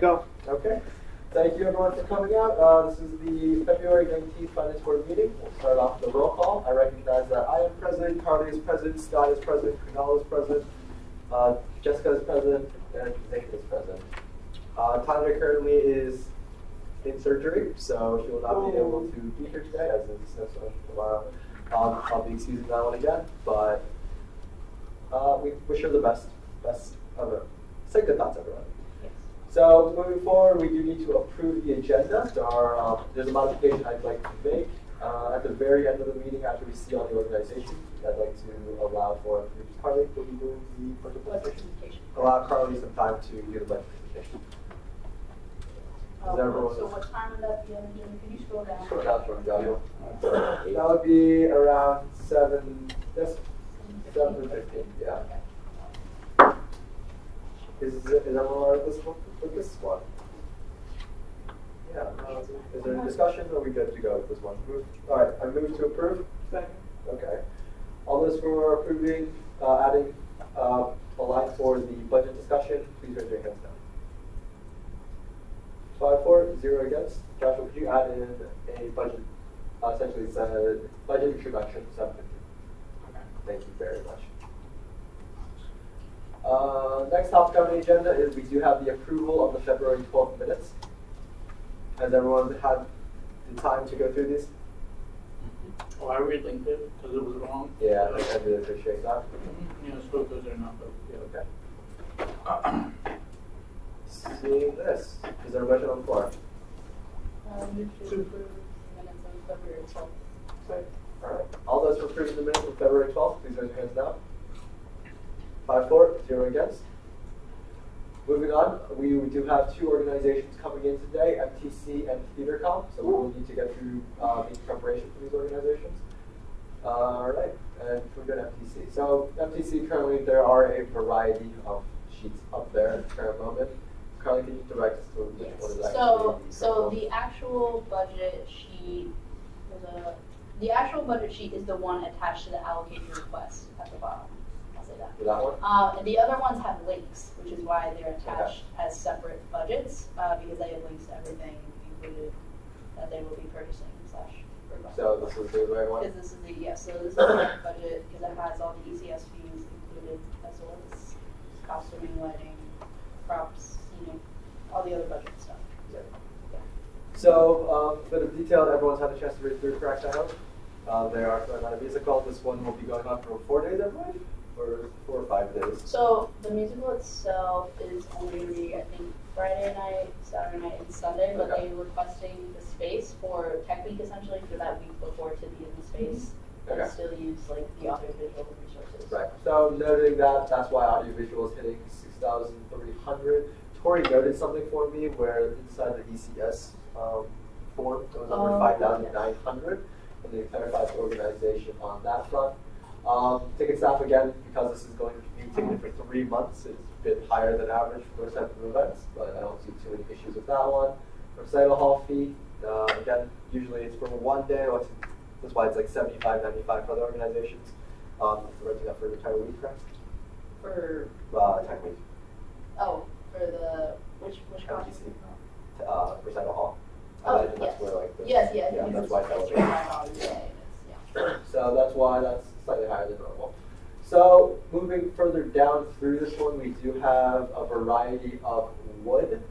Go. Okay. Thank you everyone for coming out. This is the February 19th Finance Board meeting. We'll start off with a roll call. I recognize that I am president, Carly is president, Scott is president, Kunal is president, Jessica is president, and Nick is president. Tanya currently is in surgery, so she will not be able to be here today, as is discussed tomorrow. I'll be excusing that one again, but we wish her the best of it. Say good thoughts, everyone. So moving forward, we do need to approve the agenda. There's a modification I'd like to make. At the very end of the meeting, after we see all the organizations, I'd like to allow for Carly to be doing the budget presentation. Allow Carly some time to do the budget presentation. So what time would that be on the agenda? Can you scroll down? Scroll down from Daniel. That would be around 7:15. Yeah. Okay. Is everyone all right with this one? Yeah. Is there any discussion, or are we good to go with this one? All right. I move to approve. Second. Okay. All those for approving adding a line for the budget discussion, please raise your hands now. 5-4, 0 against. Joshua, could you add in a budget? Essentially, it's a budget introduction, 750. Okay. Thank you very much. Next topic on the agenda is we do have the approval of the February 12th minutes. Has everyone had the time to go through these? Oh, I relinked it because it was wrong. Yeah, I really appreciate that. You know, so those are not, but yeah. Okay. Seeing this, is there a motion on the floor? Move to approve minutes of February 12th. All right. All those for approving the minutes of February 12th, please raise your hands now. 5-4, 0 against. Moving on, we do have two organizations coming in today, MTC and TheaterCom, so we will need to get through the preparation for these organizations. All right, and we're good MTC. So MTC currently, there are a variety of sheets up there at the current moment. Carly, can you direct us to which one is actually? So the actual budget sheet, is the one attached to the allocation request at the bottom. I'll say that. For that one? And the other ones have links, which is why they're attached as separate budgets, because they have links to everything included that they will be purchasing /. So this is the right one? So this is the right budget because it has all the ECS fees included, as well as costuming, lighting, props, all the other budget stuff. Yeah. So, a bit of detail, everyone's had a chance to read through, correct, I hope? They are going on a musical. This one will be going on for 4 days, I believe, or 4 or 5 days. So the musical itself is only going to be, I think, Friday night, Saturday night, and Sunday, but they're requesting the space for Tech Week, essentially, for that week before to be in the space and still use the audiovisual resources. Right. So noting that, that's why audiovisual is hitting 6,300. Tori noted something for me where inside the ECS form, it was over 5,900, and they clarified the organization on that front. Ticket staff, again, because this is going to be ticketed for 3 months, it's a bit higher than average for those types of events, but I don't see too many issues with that one. Recital hall fee, again, usually it's for 1 day, that's why it's like $75.95 for other organizations. Renting that for the entire week, correct? For Tech Week. Oh, for the which MTC. Recital hall. Oh, that's where, like, yes, that's why it's elevated. So that's why that's slightly higher than normal. So moving further down through this one, we do have a variety of wood.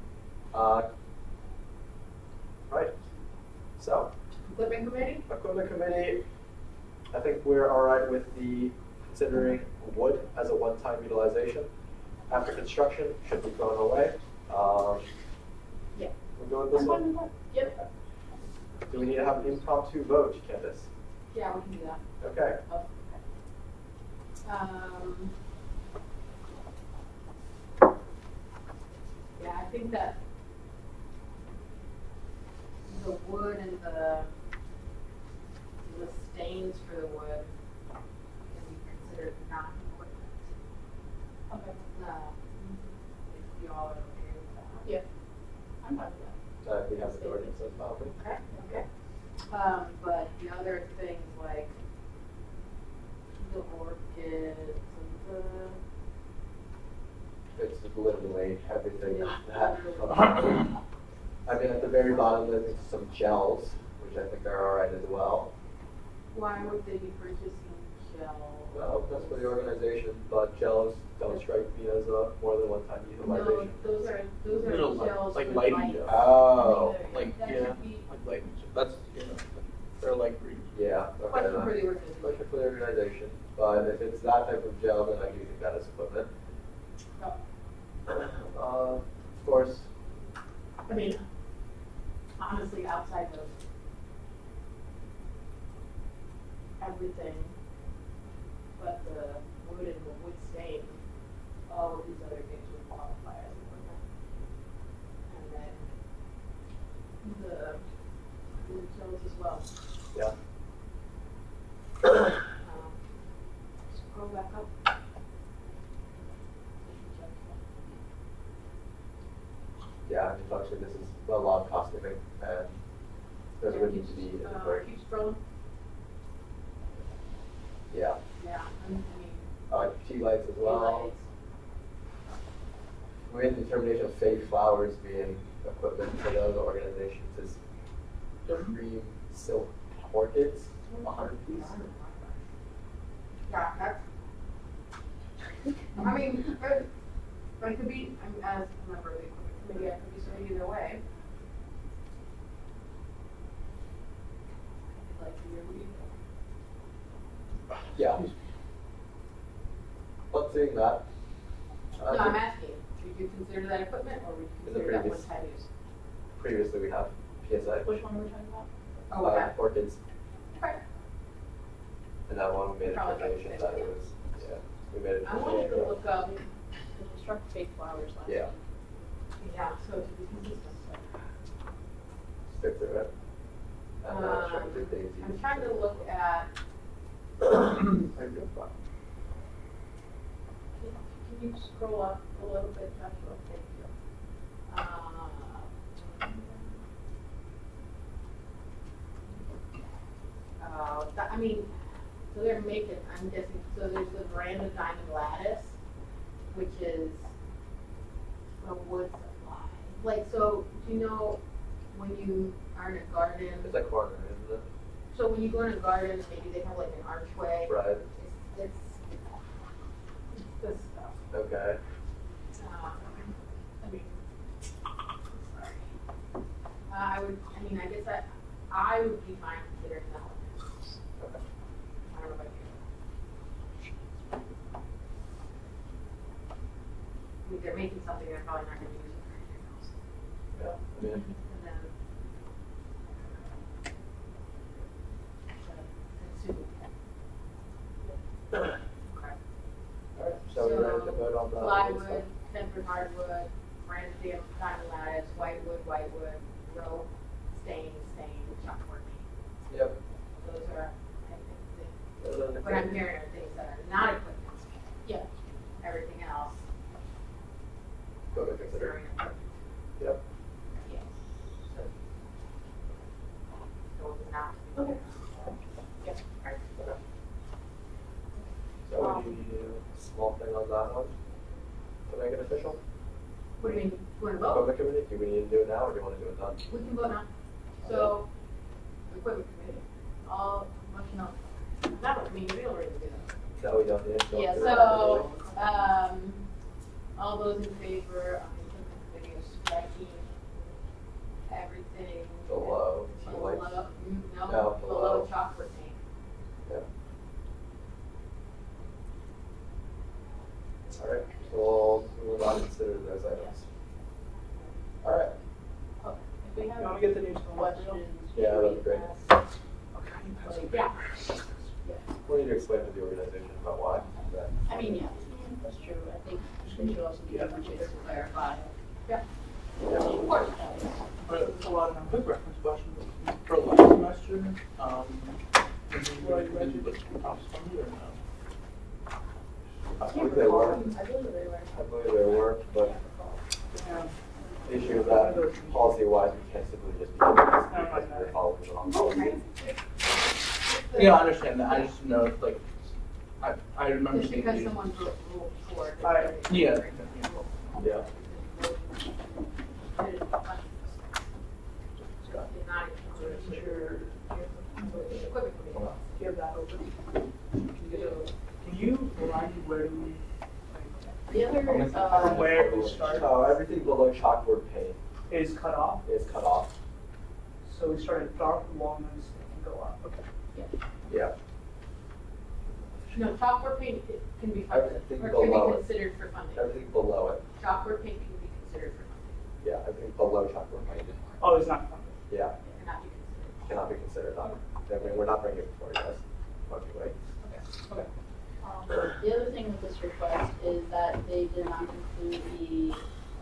Right. So. Equipment committee. I think we're all right with considering wood as a one-time utilization. After construction, should be thrown away. Yeah. We're going with this one? Yep. Do we need to have an impromptu vote, Candace? Yeah, we can do that. Okay. Oh, okay. Yeah, I think that the wood and the stains for the wood can be considered not equipment. Okay. If you all are okay with that. Yeah. I'm fine with that. We have the ordinance as well. Okay. But the other things like the orchids and the It's literally everything that comes. I mean, at the very bottom, there's some gels, which I think are all right as well. Why would they be purchasing gel? Well, that's for the organization, but gels don't strike me as a more than one-time No, utilization. those are No, gels like with lighting lights. gel. Oh, Like, That yeah, should be like lighting. That's, you know, they're like green. yeah, okay. question then. for the organization. Question for the organization, but if it's that type of gel, then I do think that is equipment. Of course, I mean, honestly, outside of everything but the wood and the wood stain, all of these other things would qualify as equipment. And then the wood gels as well. yeah. Scroll back up. Yeah, I mean, actually, this is a lot of costuming, and there's going to need to be inventory. Keep scrolling. Yeah. Yeah, I mean, Tea lights as well. lights. We made the determination of fake flowers being equipment for those organizations is cream silk orchids, 100 piece. Yeah, that's. I mean, but it could be, I mean, as a member of the equipment committee, I could be swayed either way. I'd like to hear what you think. Yeah. But seeing that, No, I'm asking, would you consider that equipment, or would you In the consider that previous- one-time use? previously we have PSI. Which one are we talking about? Oh, okay. Orchids, Okay. and that one we made a Probably like determination that it was, yeah, we made a I wanted to determination. look up, Because we struck fake flowers last Yeah. week. yeah, so to be consistent, Stick to it. And then try to do daisies. I'm trying to look at, Can can you scroll up a little bit, Joshua? Thank you. I mean, so they're making, I'm guessing, so there's the brand of diamond lattice, which is a wood supply. Like, so, do you know, when you are in a garden, It's like corner, isn't it? so when you go in a garden, maybe they have like an archway. Right. It's this stuff. Okay. I mean, sorry. I guess I would be fine considering that one. Okay. I don't know about you. I mean, they're making something they're probably not gonna use it for anything else. Yeah. I mean, And then. Consume. Okay. all right. So we're ready to vote on that. Plywood, tempered hardwood, brand diamond lattice, whitewood, row, stain, chalkboard. Yep. Those are, I think, Those are the what I'm things. hearing are things that are not equipment. Yeah. Everything else, Go to consider. considering equipment. Yep. Yes. So it's not. Okay. Yes. Right. Okay. So would you need a small thing on that one to make it official? What do you mean, you wanna vote? Equipment committee, do we need to do it now or do you want to do it done? We can vote now. So, equipment committee, all, no, I mean, we don't really do that. No, we don't need it. Yeah, So, all those in favor of the equipment committee of striking everything Below, tea below, lights. no, No, below below. chocolate paint. Yeah. All right, so we will not consider those items. All right. Oh, if we have You wanna get the news from questions. Yeah, that'd be great. ask, Okay. Yeah. We need to explain to the organization about why. That- I mean, yeah, that's true. I think they should also be able to clarify. Yeah. Yeah. Of course. But a lot of quick reference questions for last semester. What you mentioned, but props funded or no? I believe they were. I believe they were. I believe there were, but Yeah. the issue is that policy-wise, we can't simply just be because we're following the wrong policy. Yeah, I understand that. I just know, like, I remember Just seeing because you. someone wrote rule for it. Yeah. Yeah. Did not include your equipment committee. You have that open. Can you remind me where do we, The other, from where we start Everything below chalkboard paint is cut off? is cut off. So we start at dark walnuts and go up, okay. Yeah. No, chalkboard paint can be funded, Everything or can below be it. considered for funding. Everything below it. Chalkboard paint can be considered for funding. Yeah, everything below chalkboard paint. Oh, it's not funded. Yeah, It cannot be considered. cannot be considered on. I mean, we're not bringing it before you guys. Okay. Okay. the other thing with this request is that they did not include the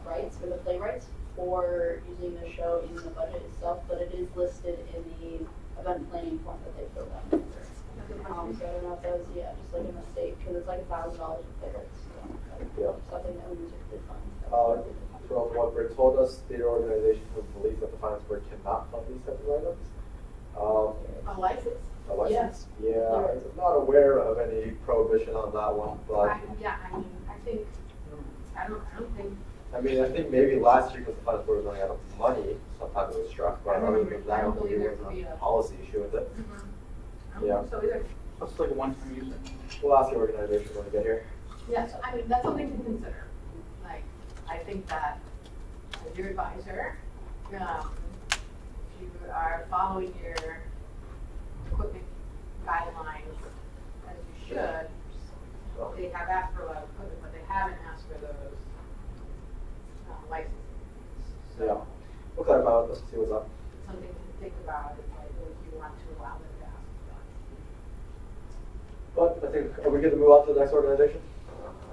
rights or the play rights for using the show in the budget itself, but it is listed in the event planning form that they filled out. So I don't know if that was, just like a mistake, because it's like $1,000 in play rights. Yeah. Something that we usually fund. From what Britt told us, theater organization who believes that the finance board cannot fund these types of items. A license? A license? Yes. Yeah, I'm not aware of any prohibition on that one, but I think maybe last year because the finance board was running out of money, sometimes it was struck, but other than that, I don't believe there was a policy issue with it. Yeah. So either. That's like a one-time use. We'll ask the organization when we get here. Yeah, so I mean, that's something to consider. Like, I think that as your advisor, if you are following your equipment guidelines as you should, they have asked for a lot of equipment, but they haven't asked for those licenses. So Yeah. We'll clarify with this, see what's up. something to think about is like, if you want to allow them to ask for that. But I think, are we good to move on to the next organization?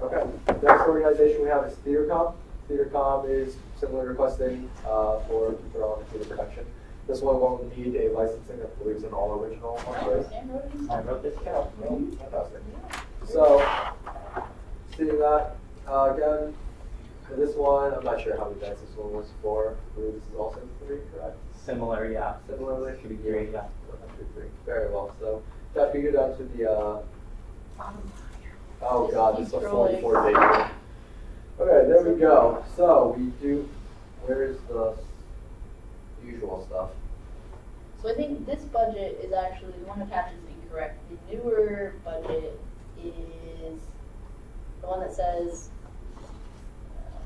Okay. Next organization we have is TheaterCom. TheaterCom is similarly requesting for their own theater production. This one won't need a licensing, I believe it's an all original. I wrote this down. Fantastic. So, seeing that, again, this one, I'm not sure how many dice this one was for. I believe this is also 3, correct? Similar, yeah. Similarly? Should be 3, yeah. 3. Very well. So, Jeff, you go down to the, oh god, this is a 44 day. Okay, there we go. So, we do, where's the usual stuff? So I think this budget is actually, the one attached is incorrect. The newer budget is the one that says,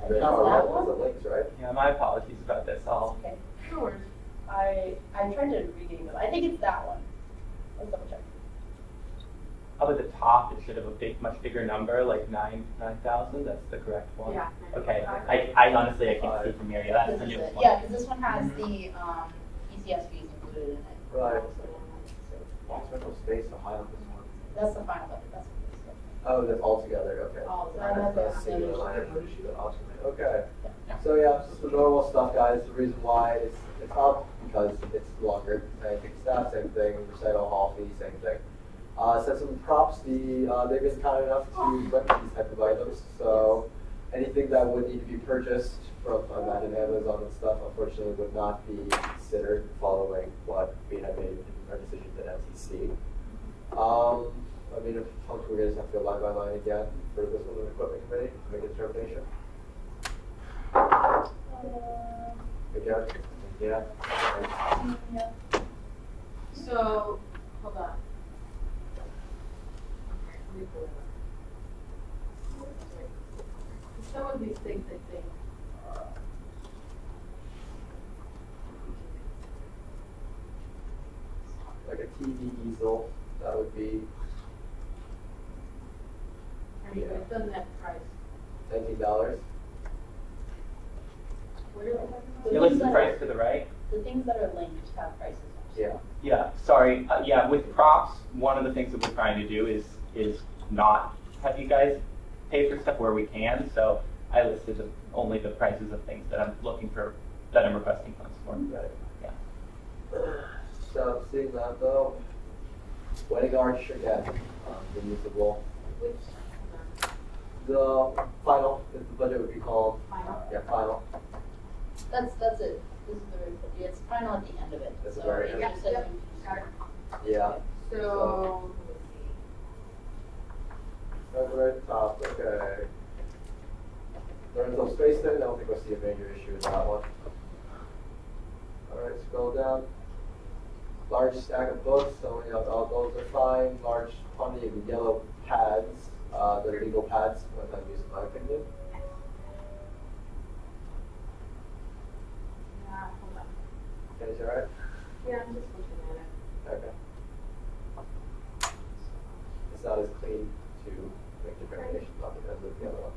I think it's that That's the one. links, right? Yeah, my apologies about this. Okay. Sure. I tried to rename it. I think it's that one. Let's double check. Up at the top, it should have a much bigger number, like 9,000. That's the correct one. Yeah. Okay. I honestly I can't see from here. Yeah, that's the This is newest it. one. Yeah, because this one has the ECS fees included in it. Right. So, Special space to hide on this one. that's the final budget. That's what this is. Oh, that's all together, okay. All together. That's singular line item sheet, awesome. Okay. Yeah. So yeah, just the normal stuff, guys. The reason why it's up because it's longer. Same thing, staff, same thing. Recital hall fee, same thing. Set some props. They've been kind enough to rent these type of items. So anything that would need to be purchased from Amazon and stuff, unfortunately, would not be considered following what we had made in our decision at MTC. I mean, if we're going to have to go line by line again for this one, the equipment committee to make a determination. Again? Yeah. Yeah. So, hold on. Let me pull it up. Some of these things I think Like a TV easel, that would be I mean, it doesn't have price. $19. What are we talking about? It lists the price to the right. The things that are linked have prices. Yeah. Yeah, sorry. Yeah, with props, one of the things that we're trying to do is not have you guys pay for stuff where we can. So I listed only the prices of things that I'm looking for, that I'm requesting funds for. Right. Yeah. So seeing that though, wedding arch again, reusable. Which, The final, if the budget would be called, final? yeah, final. That's it. This is the very, it's final at the end of it. At the So very it end. just says Yep. you- Got it. Yeah. So, At the very top, okay. The rental space thing, I don't think we'll see a major issue with that one. Alright, scroll down. Large stack of books, so you know, all those are fine. Large quantity of yellow pads, they're legal pads, what I'm using in my opinion. Yeah, hold on. Okay, is that right? Yeah, I'm just looking at it. Okay. It's not as clean to make determinations on it as with the other one.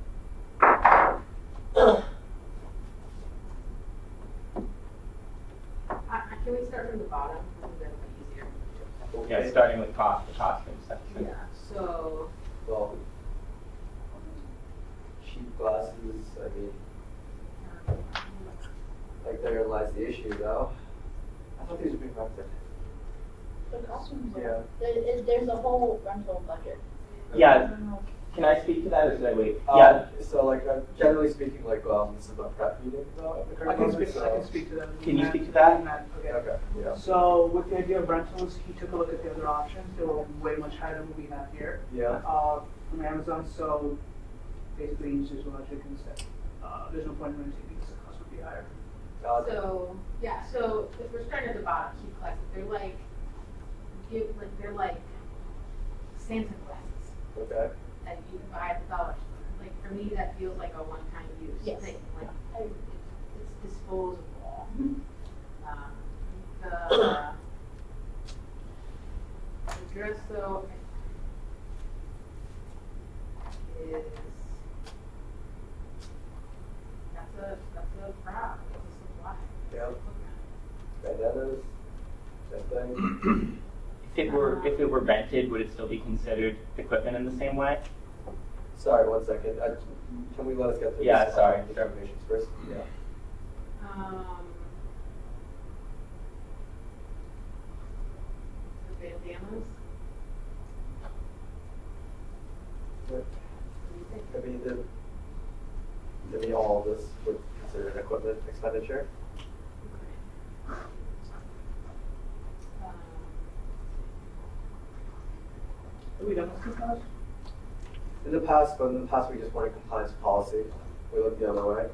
Can we start from the bottom? I think that'll be easier. Yeah, starting with cost, the costing section. Yeah, so, Well, cheap glasses, I mean, like therein lies the issue though. I thought these were being rented. The costumes, Yeah. there's a whole rental budget. Yeah, can I speak to that or should I wait? So like, generally speaking, like, this is a prep meeting though at the I current can moment, speak, so. I can speak to that. Can you speak to that? Okay. Okay, yeah. So with the idea of rentals, he took a look at the other options. They were way much higher than what we have here. Yeah. From Amazon, so basically use his logic and said, there's no point in renting because the cost would be higher. so, yeah, so if we're starting at the bottom, cheap glasses, they're like, they're like Santa glasses Okay. that you can buy at the dollar store. Like, for me, that feels like a one-time use Yes. thing. Like, it's disposable. The dress though is, that's a prop, it's a supply. Yeah. Bandanas, same thing. If it were rented, would it still be considered equipment in the same way? Sorry, 1 second. Can we let us get through Yeah, this, sorry. determinations first? Yeah. The bandanas. I mean, to me, all of this would consider an equipment expenditure. Have we done this before? But in the past we just wanted compliance with policy. We looked the other way.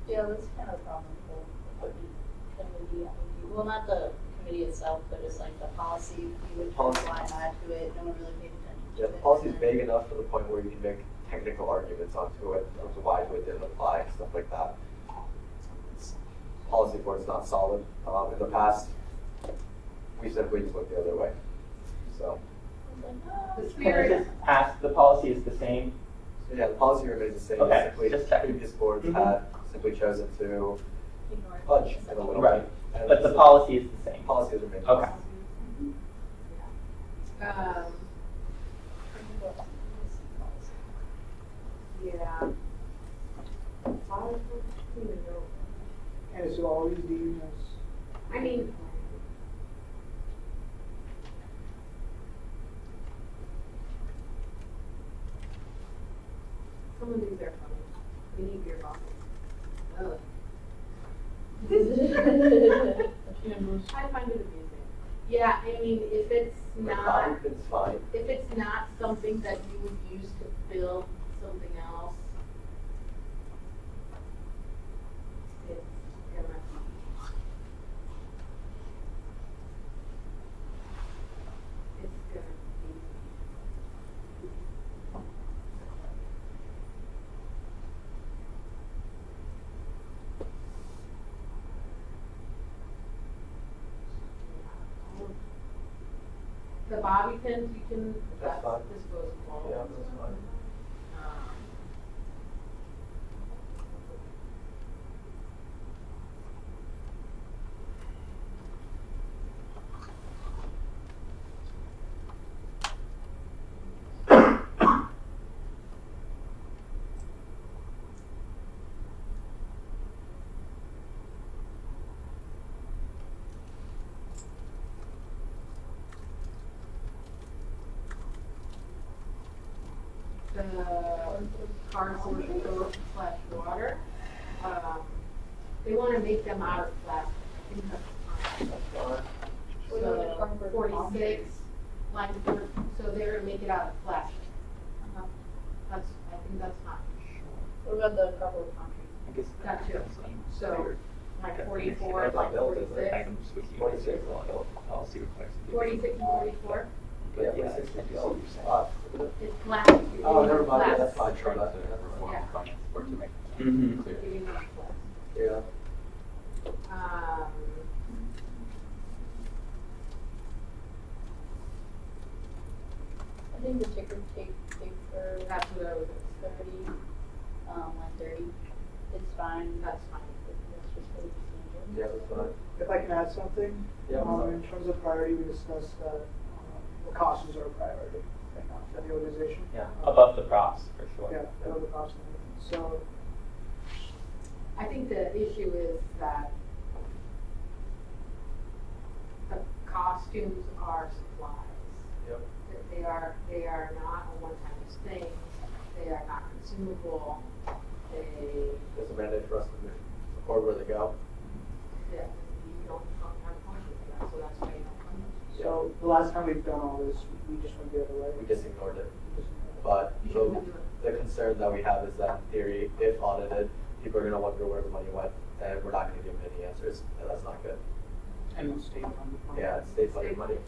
Yeah, that's kind of a problem with the committee. Well, not the committee itself, but just like the policy, you would Policy. apply and add to it, no one really paid attention to Yeah, it. the policy is and vague enough to the point where you can make technical arguments onto it, as to why it didn't apply, stuff like that. Policy for it's not solid. In the past, we said we just looked the other way. So, The Can I spirit, just ask, the policy is the same? so yeah, the policy remains the same. Okay, Simply, just checking. previous boards Mhm. had simply chosen to Ignore it. fudge it a little Right, bit. And but the so policy is the same? policy has remained. Okay. yeah. And it's always deemed as. I mean, some of these are funny. We need beer bottles. Ugh. I find it amusing. Yeah, I mean, if it's not, It's fine. if it's not something that you would use to build something else, it's gonna be. It's gonna be. The bobby pins, you can, That's that's fine. disposable. Yeah, that's fine. Um, The cardboard stove / water, they wanna make them out of plastic. I think that's fine. What are the cardboard boxes? 46 line, so they're gonna make it out of plastic. That's, I think that's not, What about the couple of countries? I guess that too. So, like 44, That's like not built, is it? 46, items with you. 46. I'll see what Claire's doing. 46 and 44. But yeah, Yeah, I 46 see is what built. you're saying. It's flat. You're Oh, giving never them mind, yeah, flats. that's fine, sure, Trying that's, to never mind. reform Yeah. finance board to make it Mhm. clear. Giving them flats. Yeah. I think the ticker take for That's what I was, 30, like 30. It's fine. that's fine. That's just for the procedure. Yeah, that's fine. If I can add something, Yeah, in terms of priority, we discussed that the costs are a priority right now for the organization. Yeah, above the props, for sure. Yeah, above the costs and everything. So, I think the issue is that the costumes are supplies. Yep. They are not a one-time thing. They are not consumable. It's a mandate for us to record where they go. Yeah, you don't have a function for that, so that's why you don't fund them. so the last time we've done all this, we just went the other way. We just ignored it. We just- But You so shouldn't do it. the concern that we have is that in theory, if audited, people are gonna wonder where the money went, and we're not gonna give them any answers, and that's not good. And it's state funded. Yeah, it's state funded money.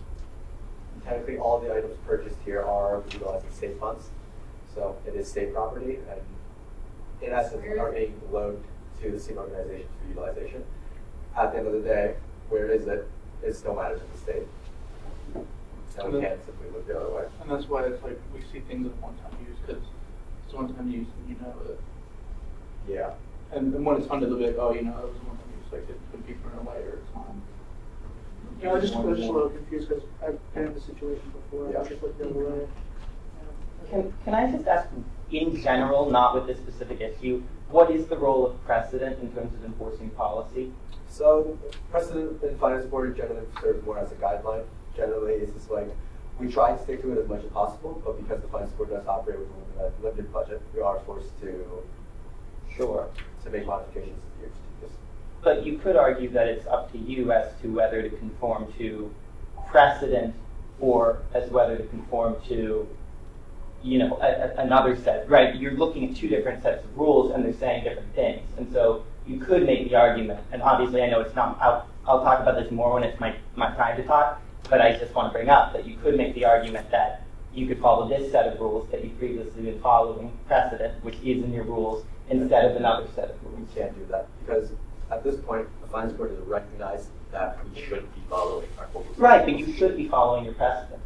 Technically, all the items purchased here are utilizing state funds, so it is state property, and in essence, are being loaned to the same organization for utilization. At the end of the day, where is it? It still matters in the state. And we can't simply look the other way. And that's why it's like we see things as one-time use because it's one-time use and you know it. Yeah. And when it's funded, they'll be like, oh, you know, it was a one-time use. Like it's been people in a later time. Yeah, I was just a little confused because I've been in the situation before. Yeah. I just looked the other way. Can I just ask, in general, not with this specific issue, what is the role of precedent in terms of enforcing policy? So precedent in finance board generally serves more as a guideline. Generally, it's just like we try to stick to it as much as possible, but because the finance board does operate with a limited budget, we are forced to Sure. make modifications to the years. But you could argue that it's up to you as to whether to conform to precedent or as whether to conform to, you know, another set, right? You're looking at two different sets of rules and they're saying different things. And so you could make the argument, and obviously I know it's not, I'll talk about this more when it's my time to talk, but I just want to bring up that you could make the argument that you could follow this set of rules that you've previously been following, precedent, which is in your rules, instead of another set of rules. We can't do that because at this point, the finance board has recognized that we should be following our rules. Right, but you should be following your precedent.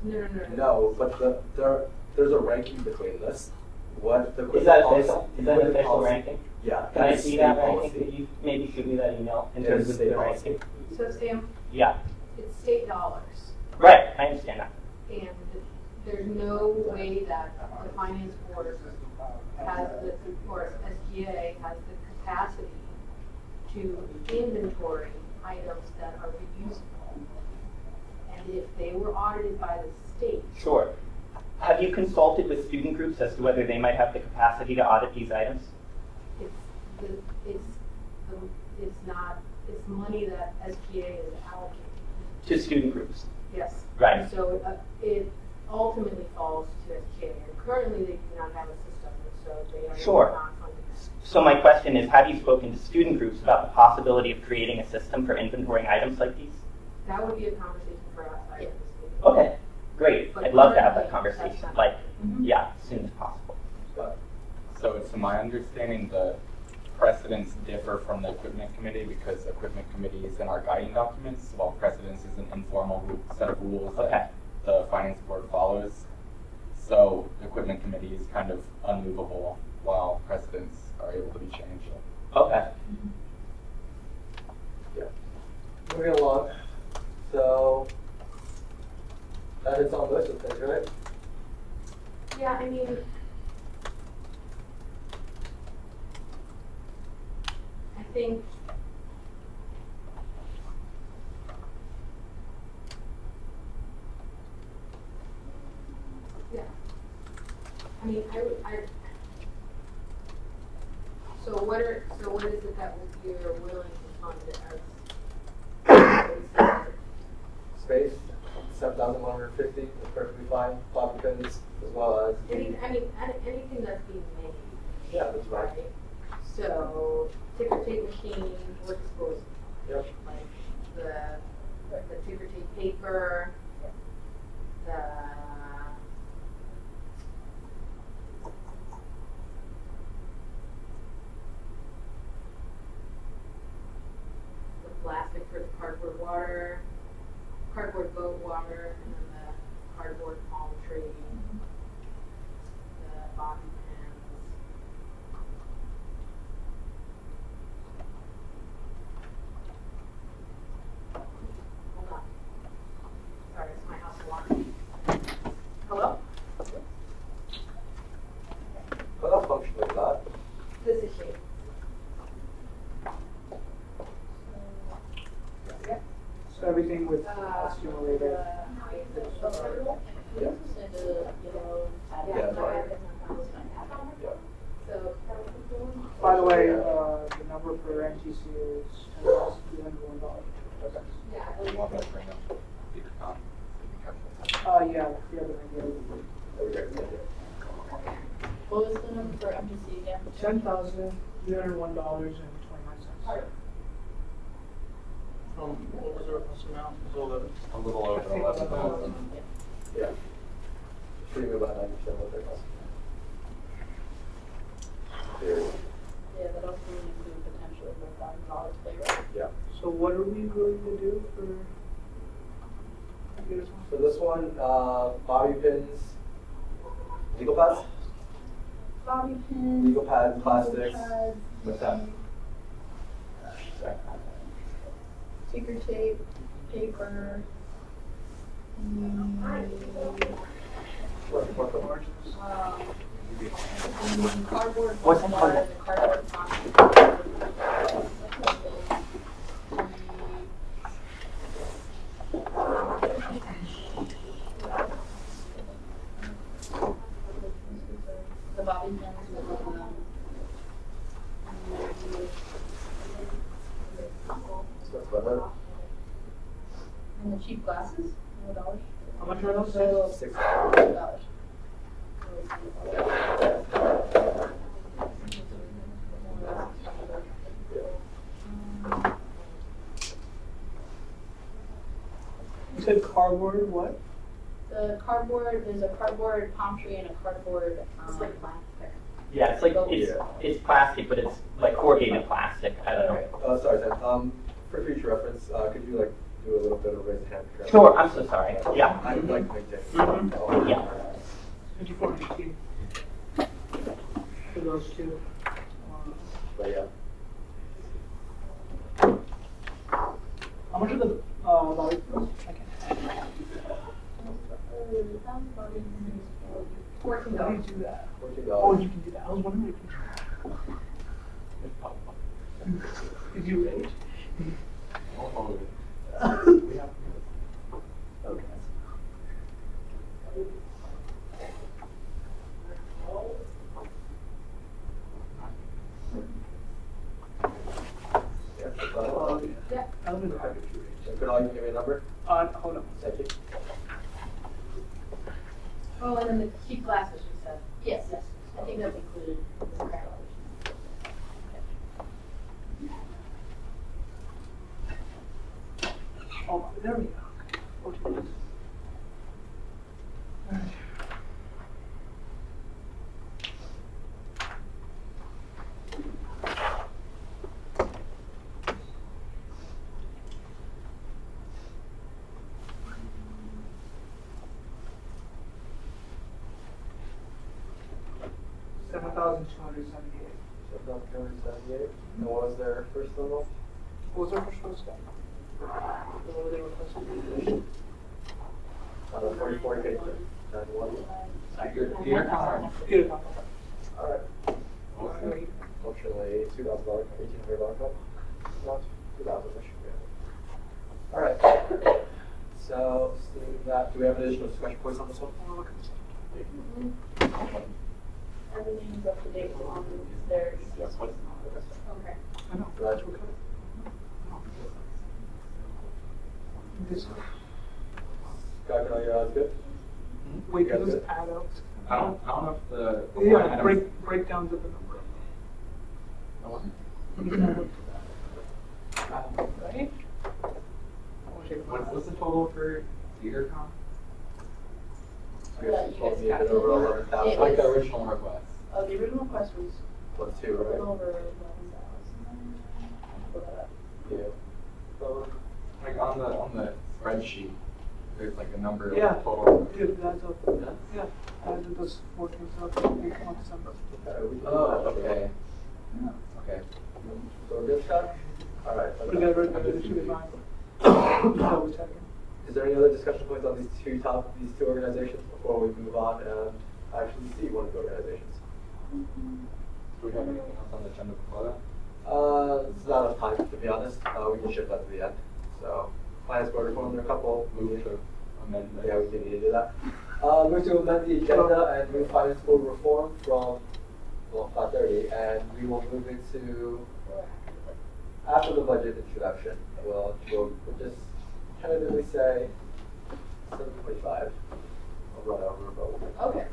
No. No, but there's a ranking between this. What the Is that policy- official? Is that an equipment official policy- ranking? Yeah. Can I that's see state that ranking? policy. Could you maybe shoot me that email in It terms is of state the policy. ranking? So Sam, Yeah, it's state dollars, right, I understand that. and there's no way that the finance board has the, or SGA has the capacity to inventory items that are reusable. And if they were audited by the state, Sure. Have you consulted with student groups as to whether they might have the capacity to audit these items? it's money that SGA is allocating. To student groups? Yes. Right. So it ultimately falls to SGA. And currently, they do not have a system, and so they are Sure. not funding it. So my question is, have you spoken to student groups about the possibility of creating a system for inventorying items like these? That would be a conversation for outside of this meeting. Okay, great. But I'd love to have that currently, that's conversation, not- like, Mhm. yeah, as soon as possible. So to my understanding, the precedents differ from the equipment committee because the equipment committee is in our guiding documents, while precedents is an informal set of rules Okay. that the finance board follows. So the equipment committee is kind of unmovable while precedents are able to be changed. Okay. Yeah. Moving along. So that is on most of the things, right? Yeah, I mean, I think yeah. I mean, so what is it that you're willing to fund it as? Space, 7,150 is perfectly fine. Bobby pins as well as. Anything that's being made. Yeah, that's right. So, ticker tape machine, we're disposing. Yep. Like the ticker tape paper, the plastic for the cardboard water, cardboard boat water, and then the cardboard palm tree, the bobby pins. Hold on. Sorry, it's my house alarm. Hello? What else functionally is that? This is shape. So everything with simulated. Yeah. By the way, the number for NTC is $10,301. Okay. We want that to bring up Peter Con. Yeah, the other idea. That'd be great. What was the number for MTC again? $10,301.29. What was the request amount? It was 11. A little over 11,000. Yeah. Pretty good about 90% what they cost. Yeah, that also would include potentially $1,000 playwright. Yeah. So what are we going to do for this one? For this one, bobby pins, legal pads? Bobby pins. Legal pads, plastics. What's that? Sorry. Ticker tape, paper. Cardboard. What's the water, cardboard? the cardboard the bobby pins with That's about it. and the cheap glasses, $100. How much are those? $6. You said cardboard, what? The cardboard, there's a cardboard palm tree and a cardboard, It's like plastic. Yeah, it's like it's plastic, but it's like corrugated plastic. I don't know. Sorry, Ted. For future reference, could you like do a little bit of raise hand? Sure, I'm so sorry. Yeah. I'd like to make it. Yeah. 54.50 for those two. But yeah. How much are the bobby pins? Okay. How do you do that? $14. Oh, you can do that. I was wondering if you. Did you rage? Okay. Yeah. I was in the package. Could all you give me a number? Hold on. Thank you. Oh, and then the cheap glasses you said. yes, I think that's included in the calculation. Oh, there we go. Okay. $7,278. $7,278. And what was their first level? What was our first one, Scott? What were they requesting? 40 page. 91. Peter Con. Peter Con. All right. Fortunately, $2,000, $1,800 cup. Not 2,000. That should be it. All right. So, stating that, do we have additional discussion points on this one? Everything's up to date on their ECS. Okay. I know. Right. This Scott, can I good? we You can guys just good? add up. I don't know if the Yeah, line items- breakdowns of the number. Right? What's the total for theater com? I guess you You told guys me a bit calculated. over 11,000. It Like the was- original request. Oh, the original request was Plus a two, little right? over 11,000. Pull that up. Yeah. Like on the spreadsheet, there's like a number Yeah. of total. It adds up. Yeah, adds up those 14 stuff, 8 December. Okay, we can do Oh, that. okay. Okay. So we're good, Scott? All right. We got rid of it, it should be fine. Double checking. Is there any other discussion points on these two organizations before we move on and actually see one of the organizations? Do we have anything else on the agenda before that? It's not enough time, to be honest. We can shift that to the end. So, finance board reform, there are a couple. Move to amend that. Yeah, we do need to do that. Move to amend the agenda and move finance board reform from, 5:30, and we will move into after the budget introduction. We'll just tentatively say 7:25. I'll run over, but we'll make Okay.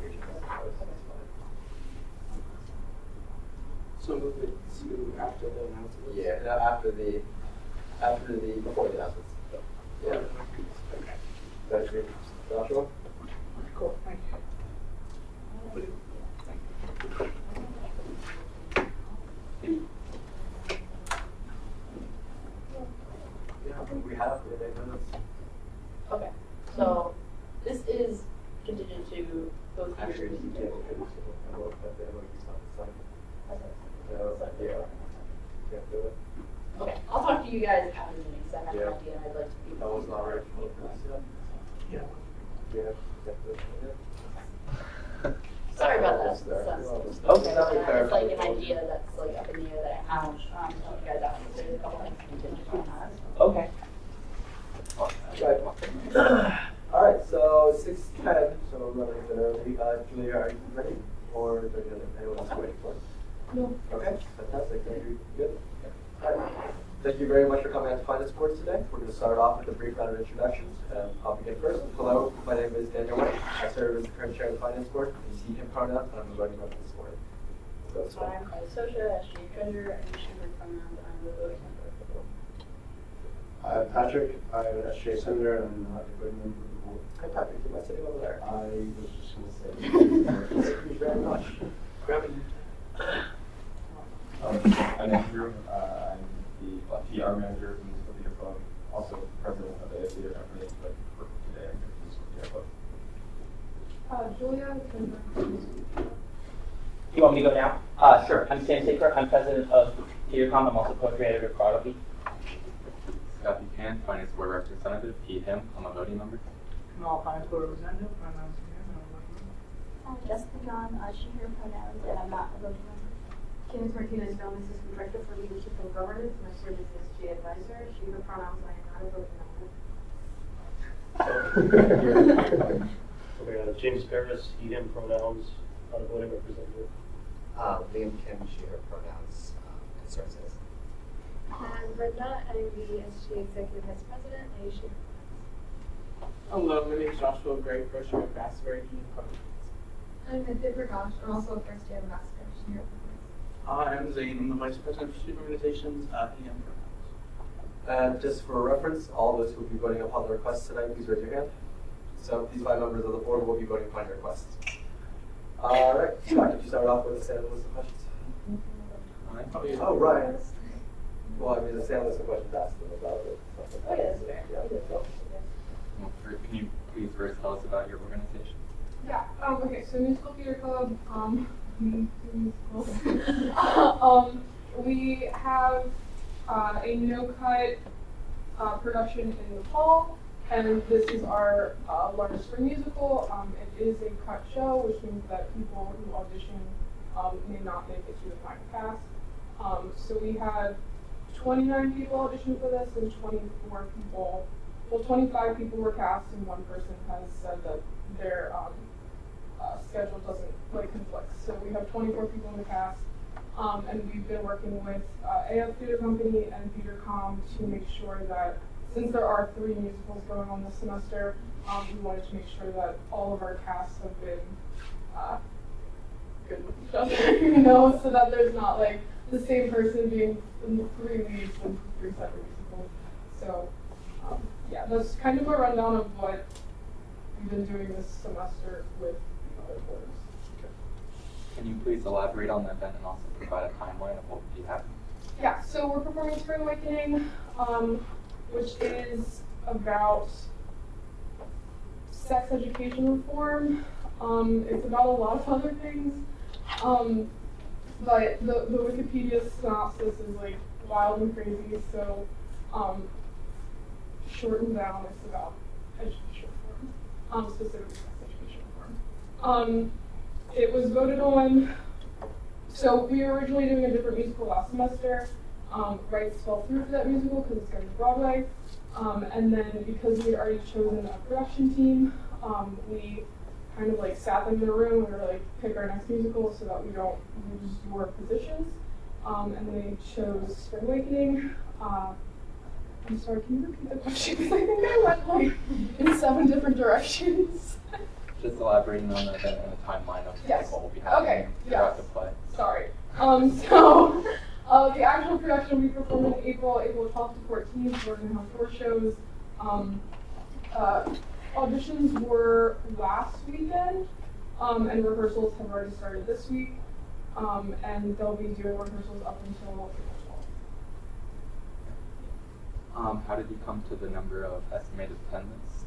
So move it to after the announcement. Yeah, no, before the announcements. Yeah. That's good. Joshua? Cool, thank you. Yeah, I think we have 8 minutes. Okay, so this is contingent to both Actually, years. you can't introduce it. I will have the MOU's not the same. Okay. Yeah. Can't do it. Okay, I'll talk to you guys after the meeting, because I have Yeah. an idea and I'd like to be. That was not right. Yeah. Yeah. Can't do it. Sorry about that. Almost there. That's- We're almost there. Okay, That's so fair. it's like an idea that's like up in the air that I haven't, talked to you guys after, there's a couple things contingent on that. Okay. Right. All right, so 6:10, so we're running a bit early. Julia, are you ready? Or is there anyone else waiting for? No. Okay, fantastic. Thank you. Good. All right. Thank you very much for coming out to Finance Board today. We're going to start off with a brief round of introductions. I'll begin first. Hello, my name is Daniel White. I serve as the current chair of the Finance Board. You see him pronouns, and I'm the voting member this morning. So, So I'm Carly Socha, SGA treasurer, and Schumer pronouns, I'm the voting member. I'm Patrick. I'm an SGA senator and I'm not a good member of the board. Hi, Patrick. You might sitting over there. I was just going to say. Thank you very much. Grabbing. I'm Andrew. I'm the PR manager from the Theater Club, also president of the theater company, but for today I'm here for the Theater Club. Julia. You want me to go now? Sure. I'm Sam Saker. I'm president of TheaterCom. I'm also poetry editor at Bartleby. Scott Buchanan, finance board representative, he, him, I'm a voting member. Small finance board representative, pronouns here, Jessica John, she, her pronouns, and I'm not a voting member. Candace Martinez, film assistant director for leadership and governance, and I serve as the SGA advisor. She, her pronouns, I am not a voting member. Okay, James Ferris, he, him pronouns, not a voting representative. Liam Kim, she, her pronouns, concerned citizen. And Brenda, I'm the SGA executive vice president, and she, her Hello, my name is Joshua Gray, first year ambassador, he pronouns. I'm Nithya Prakash, I'm also a first year ambassador, she, her I'm Zane, I'm the vice president for student organizations, he, him pronouns. And just for reference, all those who will be voting upon the requests tonight, please raise your hand. So these 5 members of the board will be voting upon your requests. All right, Scott, could you start off with a standard list of questions? Oh, yeah. Oh, right. Well, I mean, the standard list of questions asked them about it. Oh, yeah, that's fair. Yeah, so. Can you please first tell us about your organization? Yeah, okay, so Musical Theater Club, we do musicals. We have a no-cut production in the fall, and this is our largest spring musical. It is a cut show, which means that people who audition may not make it to the final cast. So we had 29 people audition for this, and 25 people were cast, and one person has said that their schedule doesn't conflict. So we have 24 people in the cast, and we've been working with AF Theater Company and TheaterCom to make sure that since there are 3 musicals going on this semester, we wanted to make sure that all of our casts have been good with each other, you know, so that there's not like the same person being in the 3 leads in 3 separate musicals. So yeah, that's kind of a rundown of what we've been doing this semester with the other quarters. Can you please elaborate on the event and also provide a timeline of what will be happening? Yeah, so we're performing Spring Awakening, which is about sex education reform. It's about a lot of other things, but the Wikipedia synopsis is like wild and crazy, so shortened down, it's about education reform, specifically sex education reform. It was voted on, so we were originally doing a different musical last semester. Rights fell through for that musical because it's going to Broadway. And then because we had already chosen a production team, we kind of like sat them in a room and we were like, pick our next musical so that we don't lose your positions. And they chose Spring Awakening. I'm sorry, can you repeat the question? Because I think I went like in 7 different directions. Just elaborating on the event and the timeline of Yes. what will be happening throughout Yes. the play. Sorry. So the actual production we perform in April 12th to 14th. We're going to have 4 shows. Auditions were last weekend, and rehearsals have already started this week. And they'll be doing rehearsals up until April 12th. How did you come to the number of estimated attendance?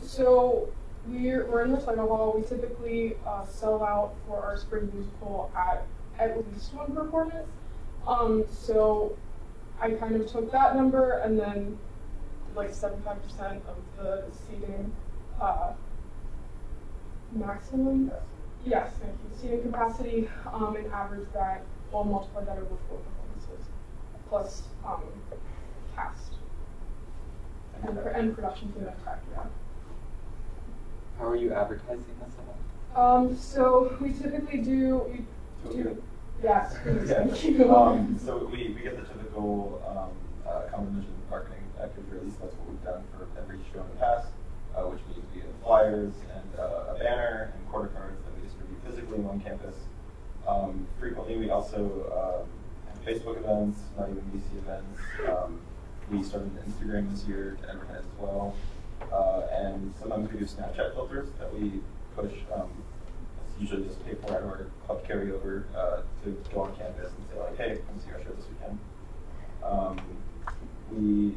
So we're in the recital hall. We typically sell out for our spring musical at least 1 performance. So I kind of took that number and then like 75% of the seating maximum. Yes, thank you. Seating capacity and average that, or multiply that over 4 performances plus cast and production team and tech. Yeah. How are you advertising this event? So we typically do. Yes. Please, Yeah. thank you. So we get the typical combination marketing activity, or at least that's what we've done for every show in the past, which means we get flyers and a banner and quarter cards that we distribute physically on campus. Frequently, we also have Facebook events, not even VC events. We started Instagram this year to advertise as well. And sometimes we do Snapchat filters that we push. It's usually just pay for it or club carryover to go on campus and say like, hey, come see our show this weekend. We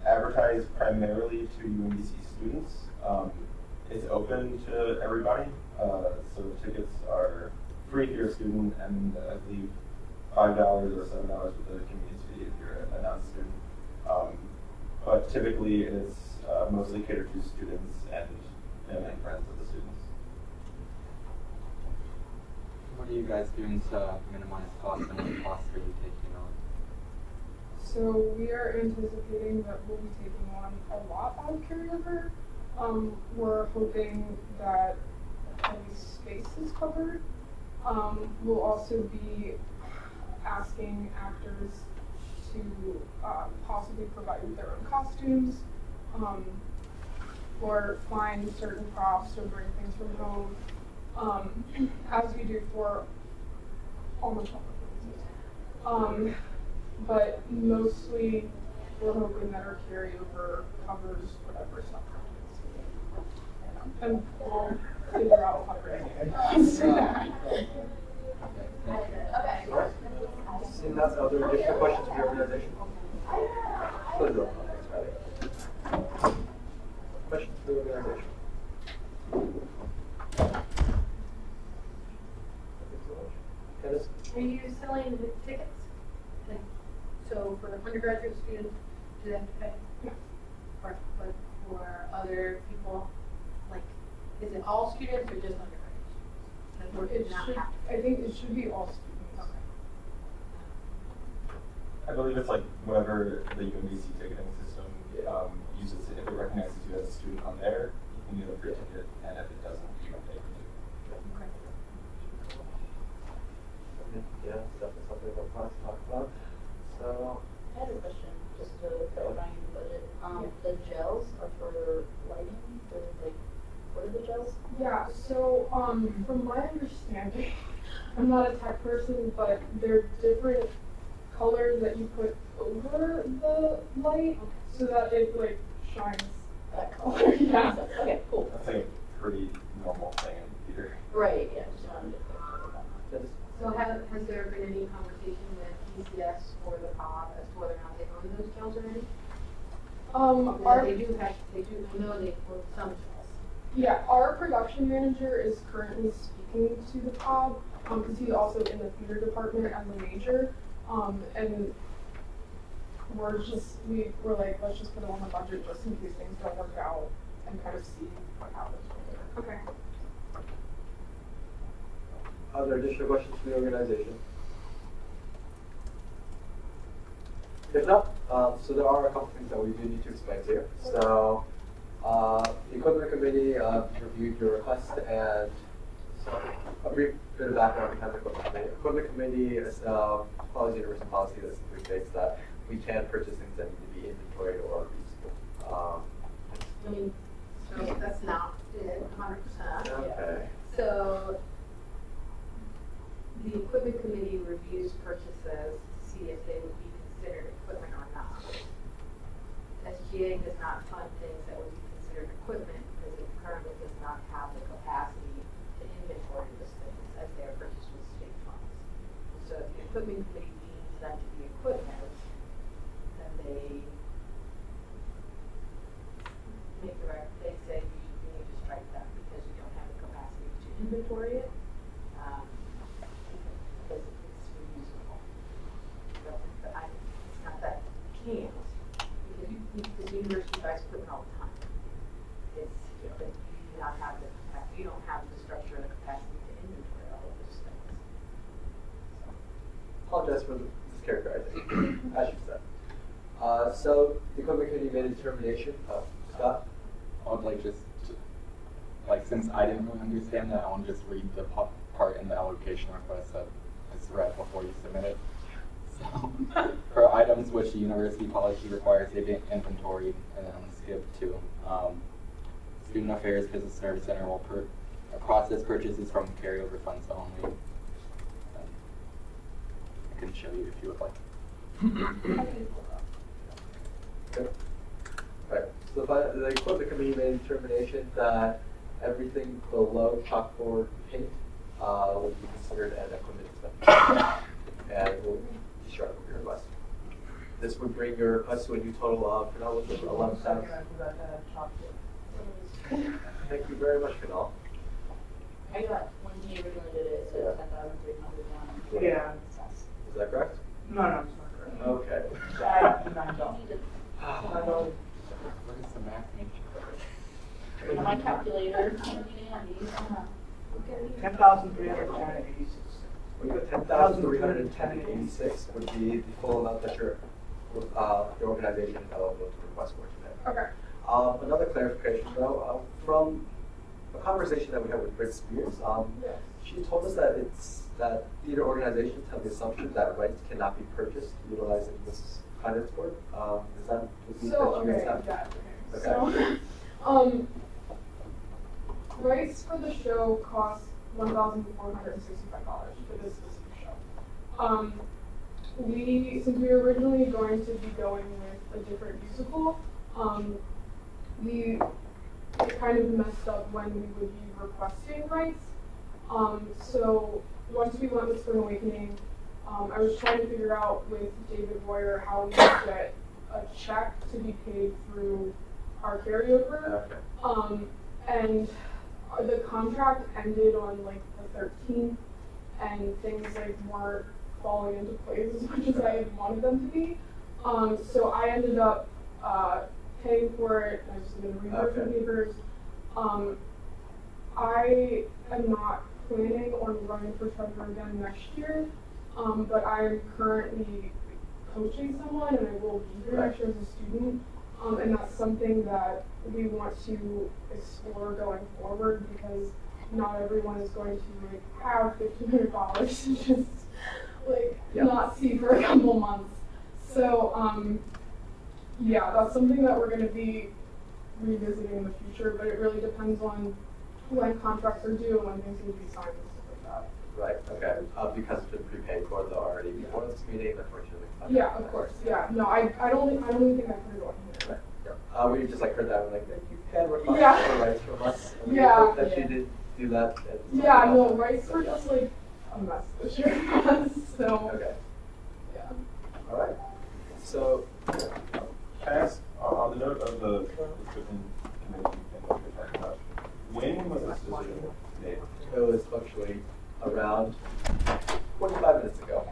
advertise primarily to UMBC students. It's open to everybody, so the tickets are free if you're a student, and I believe $5 or $7 with the convenience fee if you're a non-student. But typically it's mostly catered to students and family and friends of the students. What are you guys doing to minimize costs, and what costs are you taking on? So we are anticipating that we'll be taking on a lot out of carryover. We're hoping that at least space is covered. We'll also be asking actors to possibly provide their own costumes, or find certain props or bring things from home, as we do for almost all performances. But mostly we're hoping that our carryover covers whatever stuff happens. And we'll figure out how to do that. Seeing that, are there additional questions for the organization? Please go. Questions for the organization? Dennis? Are you selling the tickets? Like, so for undergraduate students, do they have to pay? No. Or, but for other people, like, is it all students or just undergraduate students? Like, It not should, have to I think it should be all students. I believe it's like whatever the UMBC ticketing system uses. If it recognizes you as a student on there, you can get a free ticket, and if it doesn't, you don't pay for it. Yeah, it's definitely something that we'll talk about. So, I had a question, just to clarify the budget. The gels are for lighting, or like, what are the gels? Yeah, so from my understanding, I'm not a tech person, but they're different colors that you put over the light so that it like shines that color. Yeah. Okay, cool. That's like a pretty normal thing in theater. Right, yeah, just wanted to clarify that. So has there been any conversation with ECS or the COB as to whether or not they own those gels already? I know they own some gels. Yeah, our production manager is currently speaking to the COB, because he's also in the theater department as a major, and we're like, let's just put it on the budget just in case things don't work out and kind of see what happens from there. Okay. Are there additional questions for the organization? If not, so there are a couple things that we do need to explain here. So, the equipment committee reviewed your request, and so a brief bit of background behind the equipment committee. Equipment committee is follows universal policy that simply states that we can purchase things that need to be inventoried or usable. I mean, so that's not it, 100%. Okay. So the equipment committee reviews purchases to see if they would be considered equipment or not. SGA does not fund things that would be considered equipment because it currently does not have the capacity to inventory those things as they are purchased with state funds. So if the equipment committee deems them to be equipment, then they make they say you need to strike that because you don't have the capacity to inventory it. Because it's reusable. But it's not that you can't. Because university buys equipment all the time. It's but you do not have the capacity. You don't have the structure or the capacity to inventory all of those things. Apologize for the mischaracterizing, as you said. So the equipment committee made a determination. Scott? I would like just since I didn't really understand that, I want to just read the part in the allocation request that is read before you submit it. So, for items which the university policy requires to be inventoried, and then skip to Student Affairs Business Service Center will process purchases from carryover funds only. I can show you if you would like. Okay. Right. So the equipment committee made a determination that everything below chalkboard paint would be considered an equipment expenditure. And we'll be sure with your request. This would bring your request to a new total of $11,000. Thank you very much, Kunal. I got, when he originally did it, it said 10,300 down. Yeah. Is that correct? No, it's not correct. Okay. What is the math mean? On my calculator. 10,386. We got 10,386 would be the full amount that your organization is eligible to request for today. Okay. Another clarification, though, from a conversation that we had with Britt Spears, she told us that theater organizations have the assumption that rights cannot be purchased utilizing this finance board. Is that the So, that you okay, guys have? yeah, Okay. So, rights for the show cost $1,465 for this specific show. Since we were originally going to be going with a different musical, it kind of messed up when we would be requesting rights. So once we went with Spring Awakening, I was trying to figure out with David Royer how we could get a check to be paid through our carryover. Okay. And the contract ended on like the 13th, and things like weren't falling into place as much as I had wanted them to be. So I ended up paying for it. I just did reimbursement papers. I am not planning on running for treasurer again next year, but I'm currently coaching someone, and I will be here next year as a student. And that's something that we want to explore going forward, because not everyone is going to like have $1,500 to just like not see for a couple months. So Yeah, that's something that we're going to be revisiting in the future, but it really depends on when contracts are due and when things need to be signed and stuff like that. Right, okay. Because it's been prepaid for though already before this meeting, unfortunately. Yeah, of course. Yeah, no, I don't even think I put it on here. Right. Yeah. We just like heard that, we're like, you can request Yeah. rights from us. And we Yeah. hope that she did do that. Yeah, no, rights were just like a mess this year. So. Okay. Yeah. All right. So. Can I ask, on the note of the equipment committee and what you're talking about, when was this decision made? It was fluctuate around 45 minutes ago.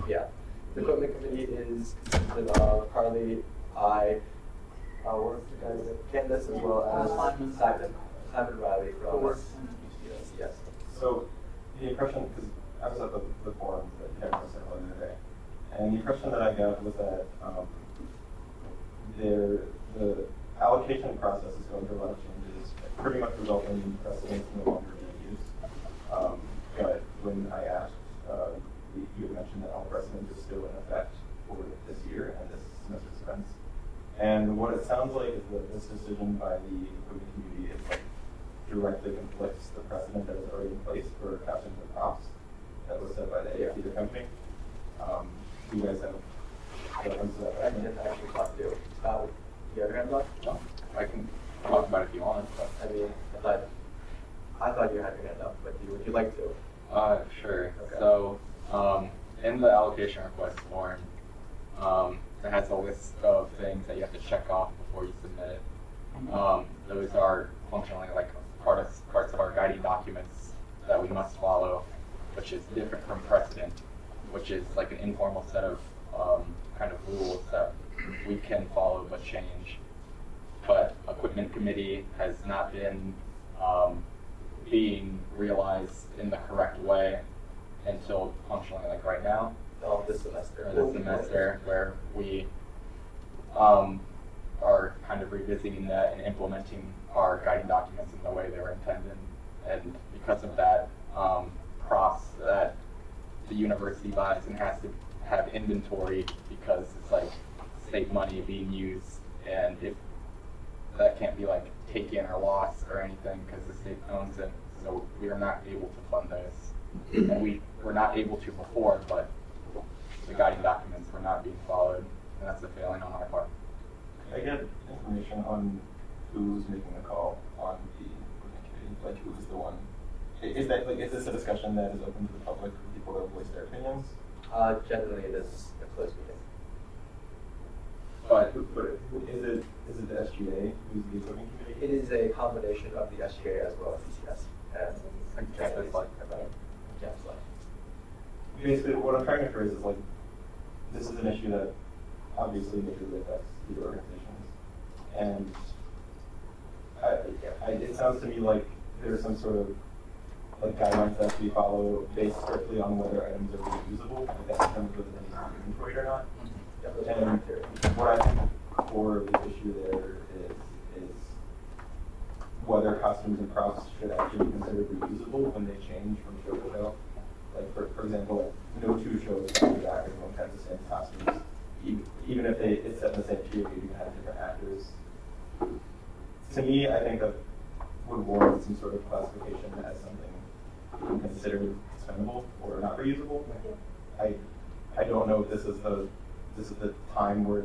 Yeah. The equipment committee is consisted of Carly, I, what's the guy's name? Candace, as well as Simon Riley from yes. So the impression, because I was at the forum that you had said the other day, and the impression that I got was that the allocation process is going through a lot of changes, pretty much resulting in precedents no longer being used. But when I asked, you had mentioned that all precedents are still in effect for this year and this semester's events. And what it sounds like is that this decision by the equipment community is like directly conflicts the precedent that is already in place for captains and props that was set by the AFC, the company. Do you guys have reference to that? I didn't actually talk to you. You have your hands up? No, I can talk about it if you want. But. I mean, I thought you had your hand up, but would you like to? Sure. Okay. So, in the allocation request form, it has a list of things that you have to check off before you submit it. Those are functionally like parts of our guiding documents that we must follow, which is different from precedent, which is like an informal set of kind of rules that we can follow but change. But equipment committee has not been being realized in the correct way until functionally like right now. This semester. This semester, where we are kind of revisiting that and implementing our guiding documents in the way they were intended. And because of that, props that the university buys and has to have inventory because it's like state money being used, and if that can't be like taken or lost or anything because the state owns it, so we are not able to fund those. And we were not able to before, but the guiding documents were not being followed, and that's a failing on our part. Can I get information on who's making the call on the equipment committee? Like, who's the one? Is this a discussion that is open to the public for people to voice their opinions? Generally, it is a closed meeting. But is it the SGA who's the equipment committee? It is a combination of the SGA as well as ECS and Campus Life. Campus Life. Basically, what I'm trying to phrase is like, this is an issue that obviously majorly affects the organizations, and it sounds to me like there's some sort of like guidelines that we follow based strictly on whether items are reusable, like that determines whether they need to be inventoried or not. And what I think the core of the issue there is whether costumes and props should actually be considered reusable when they change from show to show. Like for example, no two shows back to back, everyone has the same costumes. Even if it's set in the same period, you can have different actors. To me, I think that would warrant some sort of classification as something considered expendable or not reusable. I don't know if this is the time where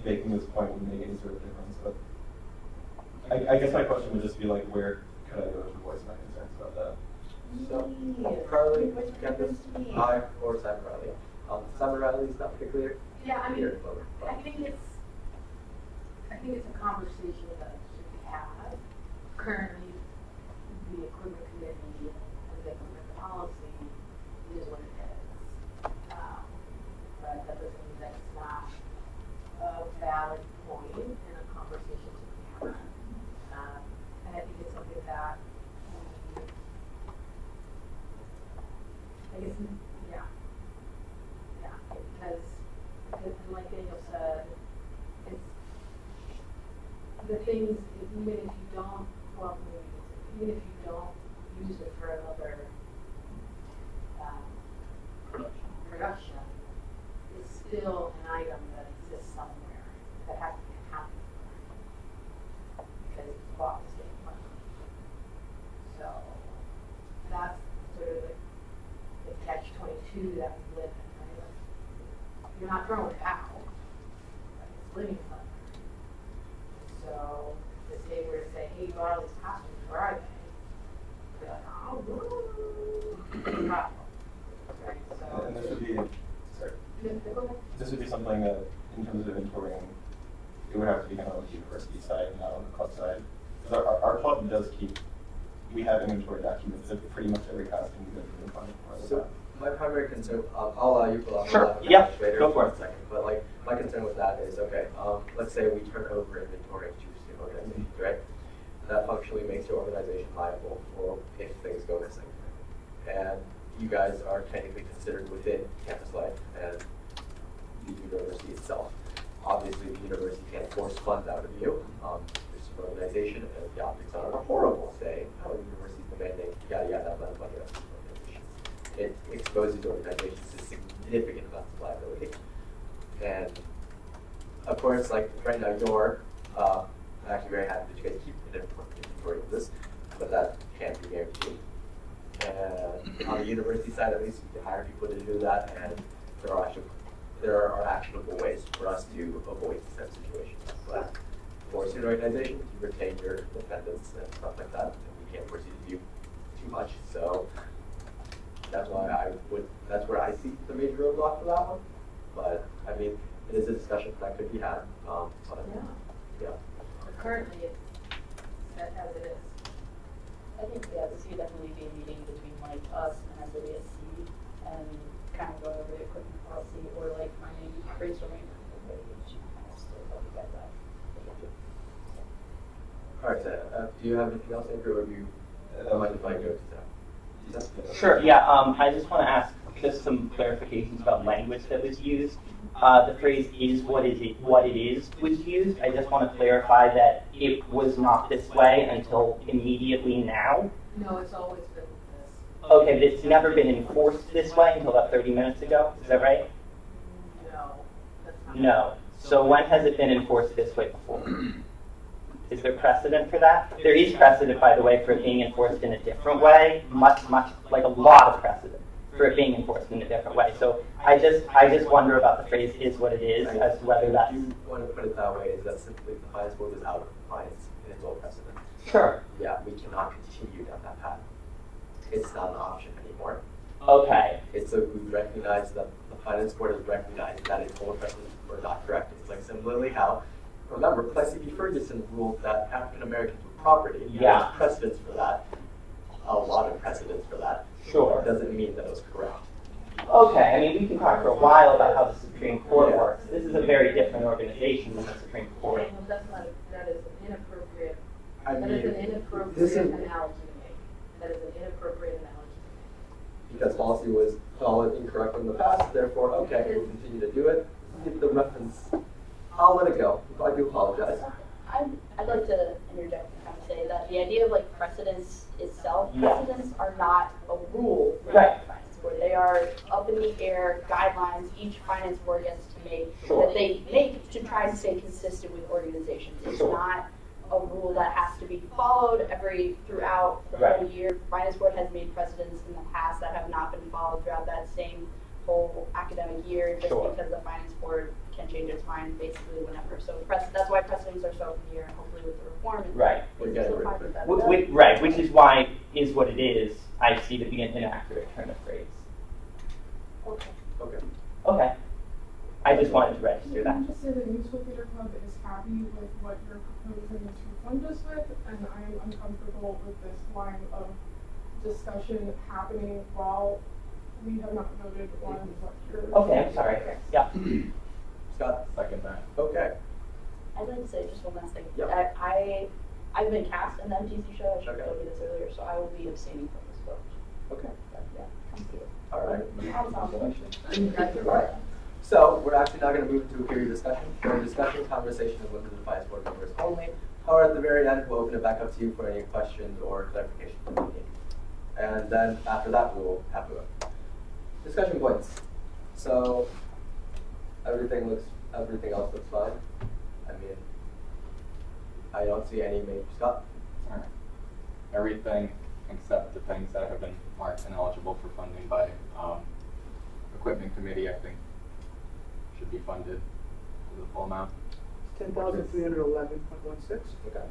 making this point would make any sort of difference, but I guess my question would just be like, where could I go to voice my concerns about that? So, Carly, Campus, I, or Simon Riley. Simon Riley is not particularly Yeah, I mean, here. I think it's a conversation that should be had. Currently, the equipment committee and the equipment policy is what it is. But that doesn't mean that it's not a valid point in a conversation to be had. And I think it's something that because like Daniel said, it's the things, even if you don't, well, even if you don't use it for another production, it's still an item that exists somewhere. living fund. So if they were to say, hey, you borrow this costume Friday, they're like, oh, problem. Right, so. And this would be, sorry, this would be something that, in terms of inventorying, it would have to be kind of on the university side, not on the club side. Because our club does keep, we have inventory documents of pretty much every costume we go through the fund. So my primary concern, I'll allow you for Sure. Yeah, go for it. In a second, but like my concern with that is, okay, let's say we turn over inventory to student organizations, right? That functionally makes your organization liable for if things go missing. And you guys are technically considered within campus life and the university itself. Obviously, the university can't force funds out of you. There's an organization, and the optics are horrible, saying, oh, the university's demanding yada yada amount of money out of the organization. It exposes organizations to significant amounts of liability. And of course, like right now, you're actually very happy that you guys keep an inventory of this, but that can't be guaranteed. And on the university side, at least, you can hire people to do that, and there are actionable ways for us to avoid these types of situations. But for student organizations, you retain your independence and stuff like that, and we can't force you to do too much. So that's why that's where I see the major roadblock for that one. But I mean, it is a discussion that could be had. But yeah. Currently, it's set as it is. I think, yeah, this could definitely be a meeting between like us and SGA and kind of go over the equipment policy or like finding brainstorming ways to kind of still help you guys out. All right, so, do you have anything else, Andrew, or do you mind if I go to that? Sure, yeah, I just want to ask just some clarifications about language that was used. The phrase "is what it is" was used. I just want to clarify that it was not this way until immediately now. No, it's always been this. Okay, but it's never been enforced this way until about 30 minutes ago. Is that right? No, that's not. No. So when has it been enforced this way before? Is there precedent for that? There is precedent, by the way, for it being enforced in a different way. Much, like a lot of precedent for it being enforced in a different way. So I just wonder about the phrase "is what it is" as to whether that's. You want to put it that way? Is that simply the finance board is out of compliance in its old precedent? Sure. Yeah, we cannot continue down that path. It's not an option anymore. Okay. It's we recognize that the finance board has recognized that its old precedents were not correct. It's like similarly how, remember, Plessy v. Ferguson ruled that African Americans were property. Yeah. There's precedents for that. A lot of precedents for that. Sure. It doesn't mean that it was correct. Okay, I mean, we can talk for a while about how the Supreme Court works. This is a very different organization than the Supreme Court. That is an inappropriate. I That mean, is an inappropriate analogy to make. That is an inappropriate analogy to because policy was followed incorrectly in the past, therefore, okay, we'll continue to do it. The reference, I'll let it go. I do apologize. I'd like to interject and kind of say that the idea of like precedence itself, Yeah. precedents are not a rule for Right. the finance board. They are up in the air guidelines each finance board gets to make Sure. that they make to try to stay consistent with organizations. It's Sure. not a rule that has to be followed throughout the Right. whole year. Finance board has made precedents in the past that have not been followed throughout that same whole academic year just Sure. because the finance board can change its mind basically whenever. So that's why precedents are so up in the air, and hopefully with the reform, Right. We're it's getting still rid of fine with it. that. Right, which is why "is what it is" I see to be an inaccurate turn of phrase. Okay. Okay. Okay. I just wanted to register that. Can you just say that Musical Theater Club is happy with what you're proposing to fund us with, and I am uncomfortable with this line of discussion happening while we have not voted on what you're. Okay, I'm sorry. Yeah. Scott? Second that. Okay. I'd like to say just one last thing. Yeah. I've been cast in the MTC show. I should Okay. have told you this earlier, so I will be abstaining from this vote. Okay. Yeah, come see it. All right. I'll sound delicious. All right. So we're actually now going to move into a period of discussion. During discussion, conversation is limited to finance board members only. However, at the very end, we'll open it back up to you for any questions or clarification that you need. And then after that, we'll have a discussion points. So everything else looks fine. I mean, I don't see any major stuff. All right. Everything except the things that have been marked ineligible for funding by equipment committee, I think, should be funded to the full amount. $10,311.16. Okay.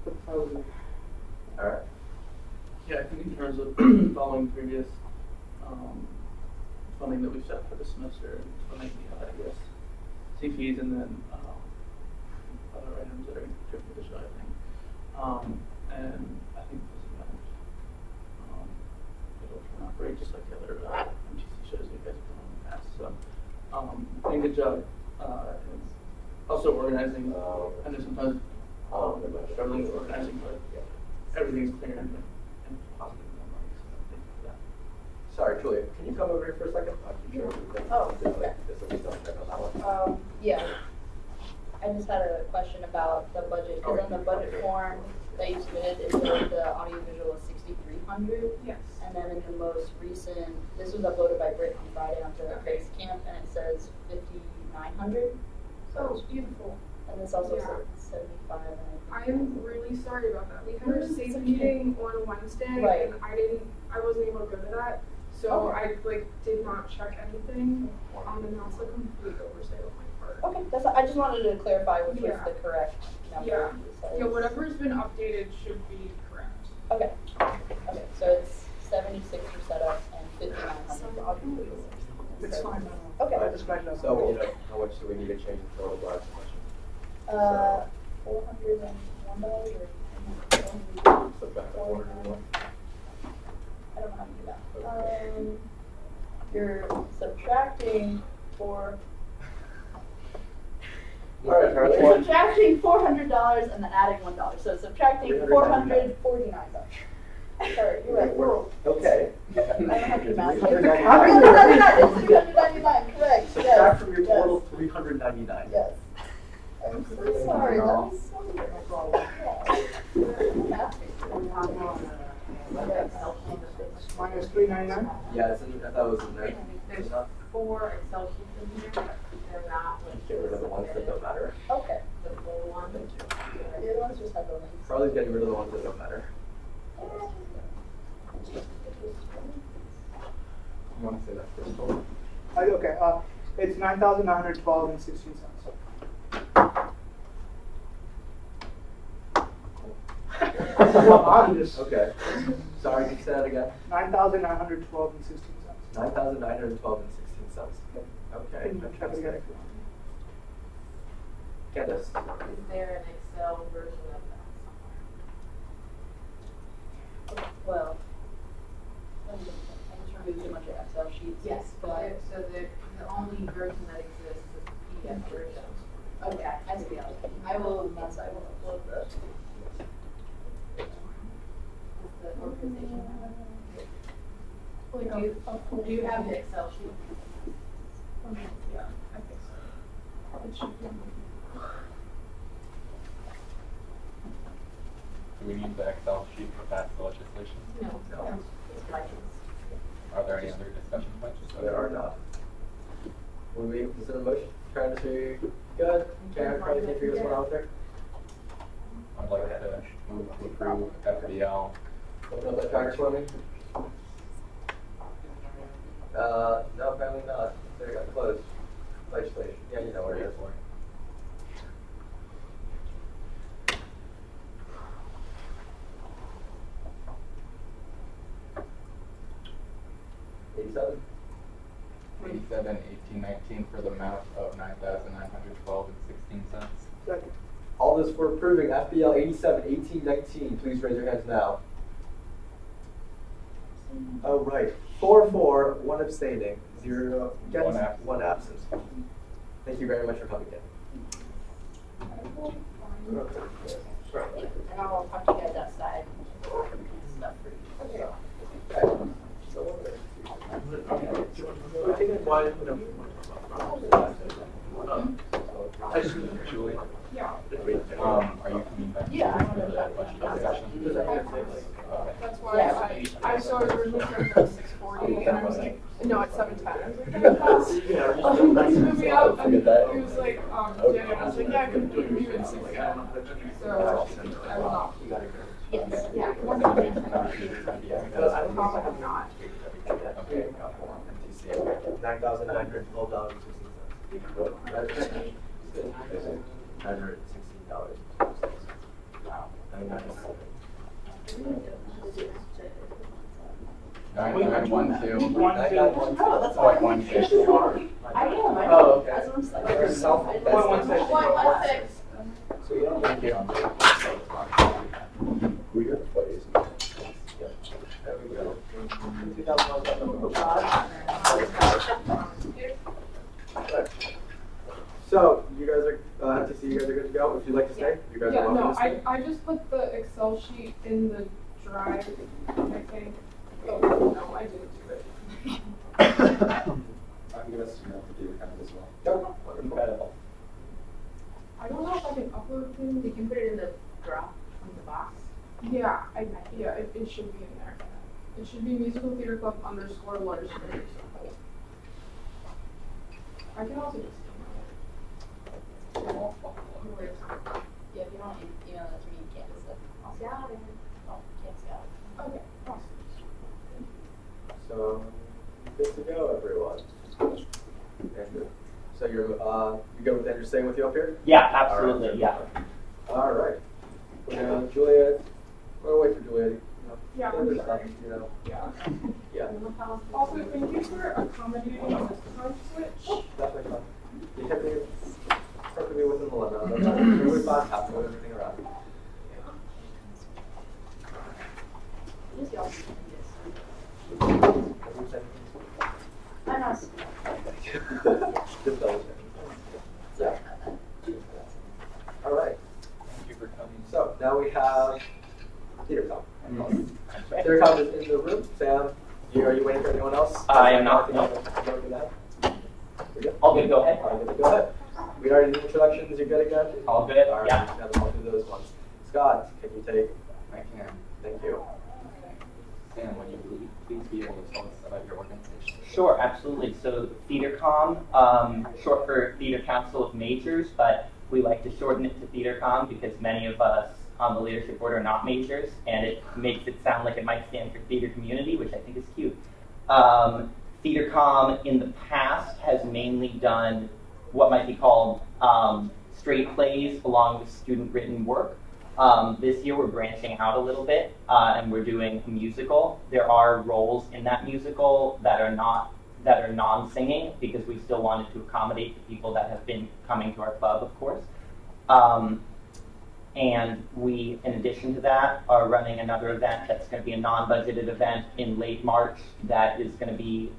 For the files in. All right. Yeah, I think in terms of following previous funding that we've set for the semester, funding the ESC fees, and then other items that are contributed to the show, I think. And I think this event it'll turn out great, just like the other MTC shows that you guys have done in the past. So, doing a good job. Also organizing. I know sometimes struggling with organizing, but everything's clear and positive. Sorry, Julia, can you come over here for a second? I'm sure Oh, okay. this will be something on that one. Yeah. I just had a question about the budget, because on the budget form that you submitted, it showed the audiovisual was 6,300. Yes. And then in the most recent, this was uploaded by Britt on Friday onto the base camp, and it says 5,900. Oh, beautiful. And this also Yeah. says 75. I'm really sorry about that. We had our SAFE meeting on Wednesday, Right. and I wasn't able to go to that, so I did not check anything, and that's a complete oversight on my part. Okay, I just wanted to clarify which was Yeah. the correct number. Yeah. So Yeah, whatever's been updated should be correct. Okay. Okay, so it's 76 for setup and 5,900 for audiovisual. It's fine. Okay. I just write it down. So, how much do we need to change the total by? $401 or Subtract 401. I don't know how to do that. You're subtracting All right, Carly. You're subtracting $400 and then adding $1. So subtracting $449. Sorry, you're right. Okay. I don't have to do math. $399. It's $399, correct. Subtract Yes. from your total $399. Yes. I'm so sorry. That was so Minus 399. Yeah, I thought it was in there. There's 4 Excel sheets in here, but they're not like. Get rid of the ones that don't matter. Okay. The full one. The other ones just have the links. Carly's getting rid of the ones that don't matter. You want to say that first total? Okay. It's 9,912.16. I'm just Okay. Sorry, can you say that again? 9,912.16. 9,912.16 cents. Okay. Check it again if you want. Get this. Is there an Excel version of that somewhere? Well, I just removed a bunch of Excel sheets. Yes, But, so the only version that exists is the PDF version. okay, I see. I will upload the. The organization. Do you have the Excel sheet? Yeah, I think so. It should be. Do we need the Excel sheet for past the legislation? No. Are there any other discussion points? There are not. Would we consider a motion? Karen, is good? Karen, Carly, can you figure this one out there? I'd like to move to approve FBL. Open up that tracker for me. No, apparently not. They got closed. Legislation. Yeah, you know where it is. $87. 1819 for the amount of $9,912.16. Second. All those for approving FBL 87-1819, please raise your hands now. Oh, right. 4-4, 1 abstaining, 0 against, 1 absent. Thank you very much for coming in. And I'll talk to you guys outside. Stuff for you. Julie? Yeah. Are you coming back? Yeah, I for the budget discussion? That's why Yeah. I saw it originally from 6:40, and I was like, no, it's 7:10. I was like, can I pass? He's moving up, and he was like, Janet, I was like, yeah, I can do you in 6 again. So, I will not. Yes. Yeah. Because I don't know if I have not. Okay. $9,912.16. $916. Wow. 996. 9912. 9912. Oh, that's Point 16. I am. Oh, okay. That's what I'm saying. Your cell phone. Point 16. 116. So you don't Thank you. we got plays. Yeah. There we go. Good. So you guys are FTC, you guys are good to go. If you'd like to stay, you guys Yeah, are welcome no, to stay. I just put the Excel sheet in the drive, I think. Oh, no, I didn't do it. I'm gonna submit the data kind of as well. Incredible. I don't know if I can upload things. You can put it in the drop on the box. Yeah, it should be in there. It should be musical theater club underscore letters. I can also just email Yeah, if you don't email that to me, you can't just I'll see how it is. Oh, can't see how. it. Okay, awesome. So good to go, everyone. Andrew. So you're you good with Andrew staying with you up here? Yeah, absolutely. All right. Yeah. All right. Juliet, we'll wait for Juliet. Yeah, Andrew I'm sorry. stuff, you know. Yeah. Yeah. Also, thank you for accommodating the time switch. Definitely fun. You kept me perfectly within the limit. That's really fun. Happy with everything around. Just y'all. Everything. I'm not. Just double check. Yeah. All right. Thank you for coming. So now we have Theater Talk. Theater Talk is in the room. Sam, are you waiting for anyone else? I am not. No. All good. Go ahead. All right, go ahead. We already did introductions. You're good again? All good. All right, Yeah. Got to go through those ones. Scott, can you take? I can. Thank you. Sam, would you please be able to tell us about your organization? Sure, absolutely. So TheaterCom, short for Theater Council of Majors, but we like to shorten it to TheaterCom because many of us on the leadership board are not majors, and it makes it sound like it might stand for theater community, which I think is cute. TheaterCom in the past has mainly done what might be called straight plays along with student written work. This year we're branching out a little bit and we're doing a musical. There are roles in that musical that are non-singing because we still wanted to accommodate the people that have been coming to our club, of course. And we, in addition to that, are running another event that's going to be a non-budgeted event in late March that is going to be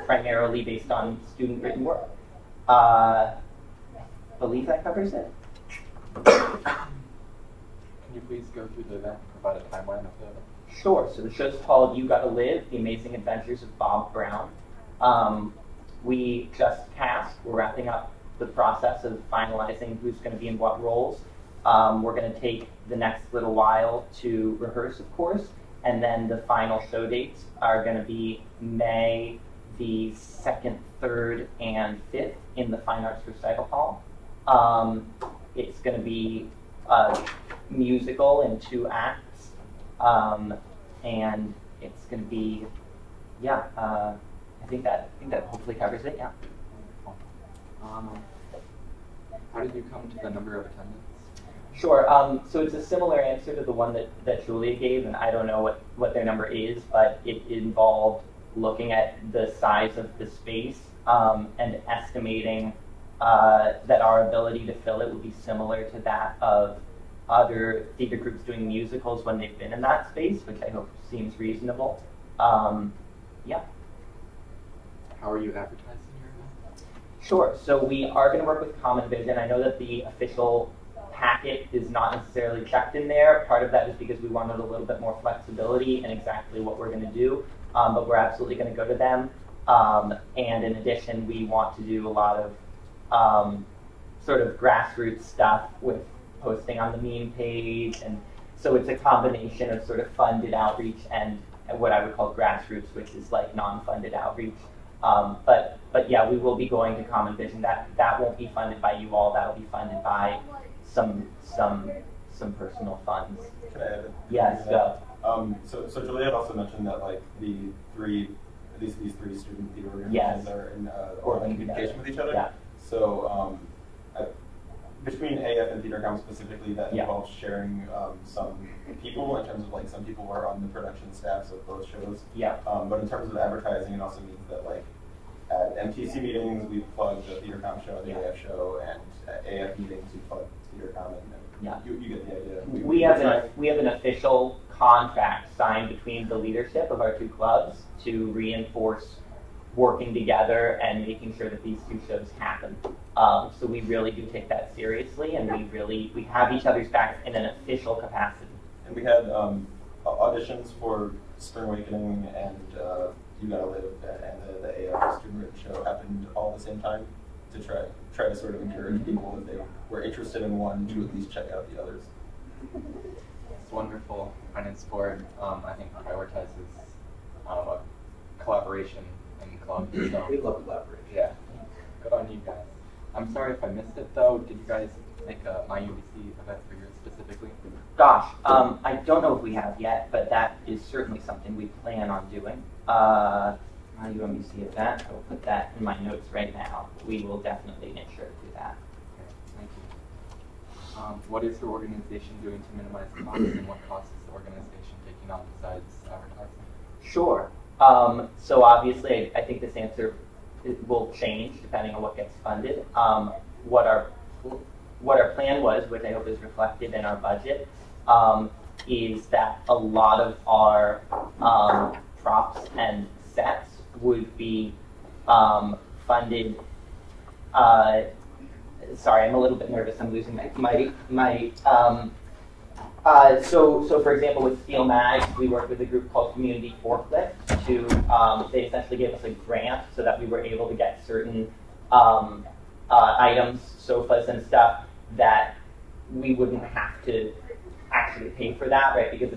primarily based on student written work. I believe that covers it. Can you please go through the event and provide a timeline of the event? Sure. So the show's called You Gotta Live, The Amazing Adventures of Bob Brown. We just cast. We're wrapping up the process of finalizing who's going to be in what roles. We're going to take the next little while to rehearse, of course, and then the final show dates are going to be May the 2nd, 3rd, and 5th in the Fine Arts Recital Hall. It's going to be a musical in 2 acts, and it's going to be, yeah, I think that hopefully covers it, yeah. How did you come to the number of attendants? Sure. So it's a similar answer to the one that Julia gave, and I don't know what their number is, but it involved looking at the size of the space and estimating that our ability to fill it would be similar to that of other theater groups doing musicals when they've been in that space, which I hope seems reasonable. Yeah. How are you advertising your event? Sure. So we are going to work with Common Vision. I know that the official packet is not necessarily checked in there. Part of that is because we wanted a little bit more flexibility in exactly what we're going to do, but we're absolutely going to go to them. And in addition, we want to do a lot of sort of grassroots stuff with posting on the meme page, and so it's a combination of sort of funded outreach and what I would call grassroots, which is like non-funded outreach. But yeah, we will be going to Common Vision. That won't be funded by you all. That'll be funded by some personal funds. Can I add? Yes, go. So Juliet also mentioned that like these three student theater organizations Yes. are in Or communication with each other. Yeah. So between AF and TheaterCom specifically, that Yeah. involves sharing some people in terms of like some people who are on the production staffs of both shows. Yeah. But in terms of advertising, it also means that like at MTC meetings we plug the TheaterCom show and the Yeah. AF show, and at AF meetings we plug TheaterCom, and Yeah. you get the idea. We have an official contract signed between the leadership of our two clubs to reinforce working together and making sure that these two shows happen. So we really do take that seriously, and we have each other's backs in an official capacity. And we had auditions for Spring Awakening and You Gotta Live, and the AF student written show happened all at the same time to try to sort of encourage people, if they were interested in one, to at least check out the others. It's wonderful. Finance Board, I think, prioritizes collaboration in clubs. So. We love collaboration. Yeah. Good on you guys. I'm sorry if I missed it though. Did you guys make a MyUBC event for you specifically? Gosh, I don't know if we have yet, but that is certainly something we plan on doing. My UMBC event, I'll put that in my notes right now. We will definitely make sure to do that. Okay, thank you. What is your organization doing to minimize costs, and what costs is the organization taking on besides advertising? Sure. So obviously, I think this answer will change depending on what gets funded. What our plan was, which I hope is reflected in our budget, is that a lot of our props and sets would be funded. Sorry, I'm a little bit nervous. I'm losing my. So for example, with Steel Mag, we worked with a group called Community Forklift to, they essentially gave us a grant so that we were able to get certain items, sofas and stuff, that we wouldn't have to actually pay for that, right? Because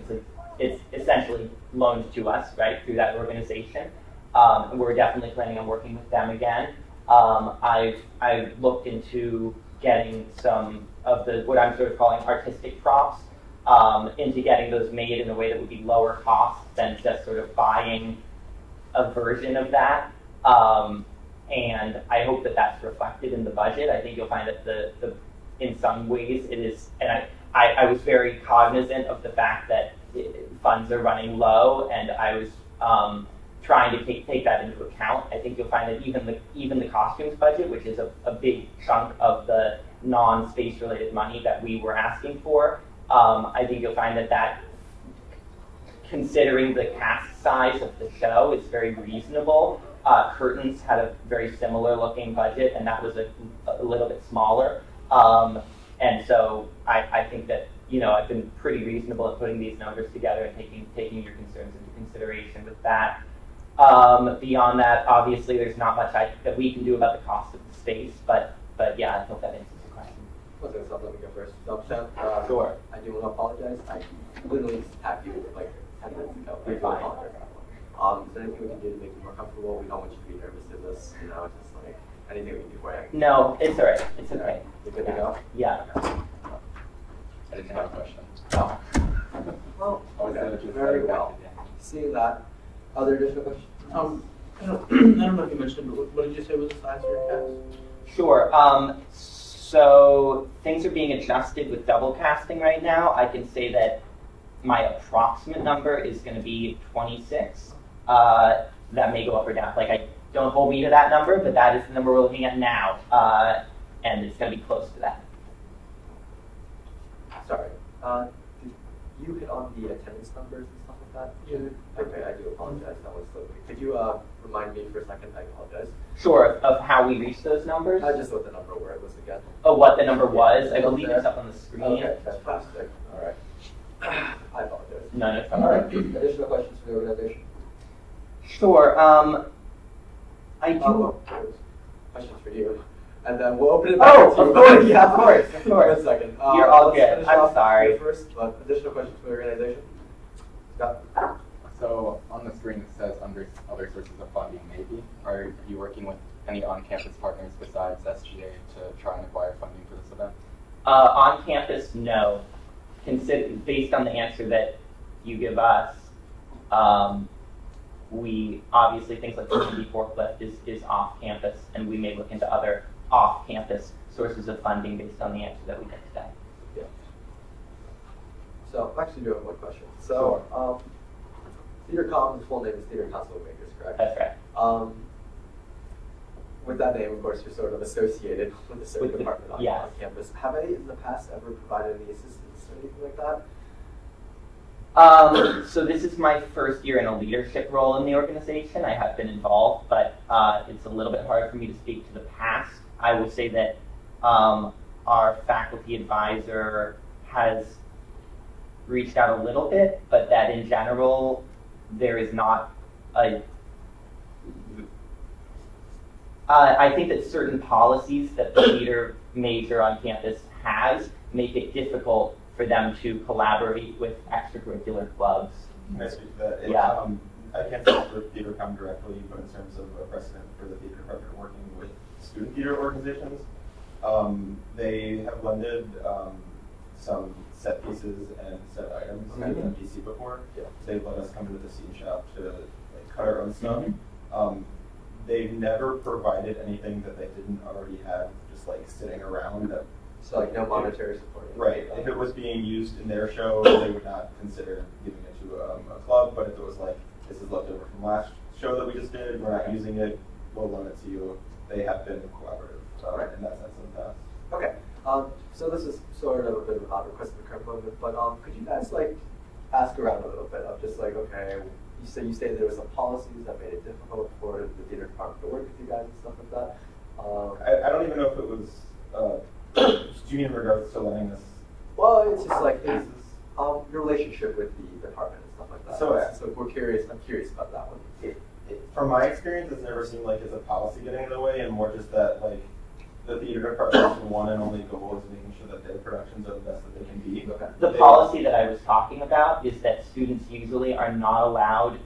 it's essentially loaned to us, right, through that organization. And we're definitely planning on working with them again. I've looked into getting some of the, what I'm sort of calling artistic props, into getting those made in a way that would be lower cost than just sort of buying a version of that. And I hope that that's reflected in the budget. I think you'll find that in some ways it is, and I was very cognizant of the fact that funds are running low, and I was trying to take that into account. I think you'll find that even the costumes budget, which is a big chunk of the non-space related money that we were asking for, I think you'll find that considering the cast size of the show is very reasonable. Curtains had a very similar looking budget, and that was a little bit smaller. And so I think that, you know, I've been pretty reasonable at putting these numbers together and taking your concerns into consideration with that. Beyond that, obviously, there's not much that we can do about the cost of the space, but yeah, I hope that answers your question. Let me go first. Sam, Sure. I do want to apologize. I literally tapped you like 10 minutes ago. You're fine. Is there anything we can do to make you more comfortable? We don't want you to be nervous in this, you know, just like anything we can do for you. No, it's all right. It's okay. You're good to go? Yeah. I didn't have a question. Oh. Well, Okay, okay. Very well. Seeing that, other additional questions? I don't know if you mentioned, but what did you say was the size of your cast? Sure. So things are being adjusted with double casting right now. I can say that my approximate number is going to be 26. That may go up or down. Like, don't hold me to that number, but that is the number we're looking at now, and it's going to be close to that. Sorry. Did you hit on the attendance numbers and stuff like that? Yeah. Okay, I do apologize. That was so quick. Could you remind me for a second? I apologize. Sure. Of how we reached those numbers? Just what the number where it was again. Oh, what the number was? I believe it's up on the screen. Okay, fantastic. All right. I apologize. No, no All problem. right. Additional questions for the organization? Sure. I do. Questions for you. And then we'll open it back Oh, up to you. of course, Yeah, of course, of course. 1 second. You're all let's good. finish I'm off sorry. here First, but additional questions for the organization? Scott? So on the screen it says under other sources of funding, maybe. Are you working with any on-campus partners besides SGA to try and acquire funding for this event? On campus, no. Based on the answer that you give us, we obviously things like Community Forklift is off campus, and we may look into other off campus sources of funding based on the answer that we get today. Yeah. So I actually do have one question. So TheaterCom, the full name is Theater Council of Makers, correct? That's right. With that name, of course, you're sort of associated with a certain department on campus. Have any in the past ever provided any assistance or anything like that? So this is my first year in a leadership role in the organization. I have been involved, but it's a little bit hard for me to speak to the past. I will say that our faculty advisor has reached out a little bit, but that in general, there is not a... I think that certain policies that the theater major on campus has make it difficult for them to collaborate with extracurricular clubs. Can I speak to that? Yeah. I can't speak for TheaterCom directly, but in terms of a precedent for the theater department working with student theater organizations, they have lended some set pieces and set items at the MPC before. Yeah. They've let us come into the scene shop to like, cut our own stuff. They've never provided anything that they didn't already have, just like sitting around. So like no monetary support. Right. If it was being used in their show, they would not consider giving it to a club. But if it was like, this is left over from last show that we just did, we're not using it, we'll loan it to you. They have been collaborative in that sense in the past. Okay. So this is sort of a bit of an odd request in the current moment, but could you guys like ask around a little bit of just like, okay, you say there were some policies that made it difficult for the theater department to work with you guys and stuff like that. I don't even know if it was just in regards to letting us. Well, it's just like it's, your relationship with the department and stuff like that. So we're curious. I'm curious about that one. From my experience, it's never seemed like it's a policy getting in the way, and more just that like the theater department's one and only goal is making sure that their productions are the best that they can be. Okay. The policy that I was talking about is that students usually are not allowed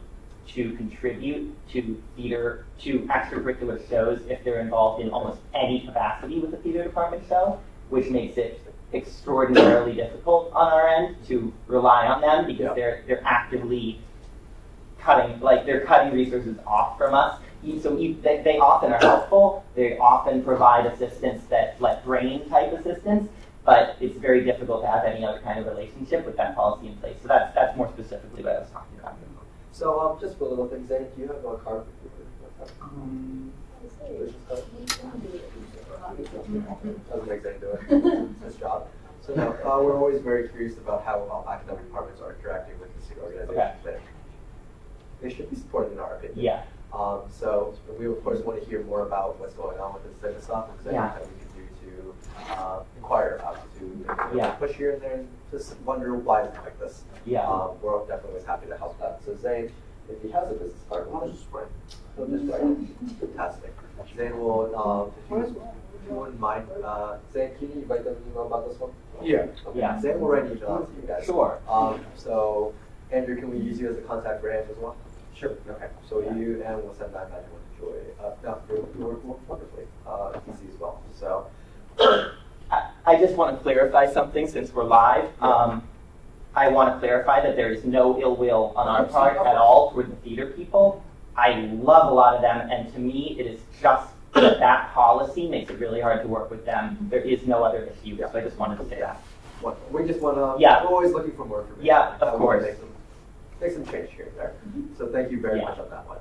to contribute to theater, to extracurricular shows if they're involved in almost any capacity with the theater department show, which makes it extraordinarily difficult on our end to rely on them because they're actively cutting resources off from us. So they often are helpful. They often provide assistance that, like brain type assistance, but it's very difficult to have any other kind of relationship with that policy in place. So that's more specifically what I was talking about. So just for little things, Zane, do you have a card with you? Doesn't make Zane do it. It's his job. So no, we're always very curious about how academic departments are interacting with the student organizations. Okay. They should be supported in our opinion. Yeah. So we of course want to hear more about what's going on with this type of stuff, and anything we can do to inquire about, to push here and there, and just wonder why it's like this. Yeah. We're definitely always happy to help that. So Zane, if he has a business card, he'll just write it. Fantastic. Zane will, if you wouldn't mind, Zane, can you write them an email about this one? Yeah. Okay. Yeah. Zane will write an email out to you guys. Sure. So Andrew, can we use you as a contact for him as well? Sure. Okay. So you and we'll send that back to Joy. You work wonderfully. TC as well. So I just want to clarify something since we're live. I want to clarify that there is no ill will on our part at all toward the theater people. I love a lot of them, and to me, it is just that policy makes it really hard to work with them. There is no other issue, so I just wanted to say that. We just want to. Yeah. We're always looking for more information. Yeah, of course. Make some change here and there. So thank you very much on that one.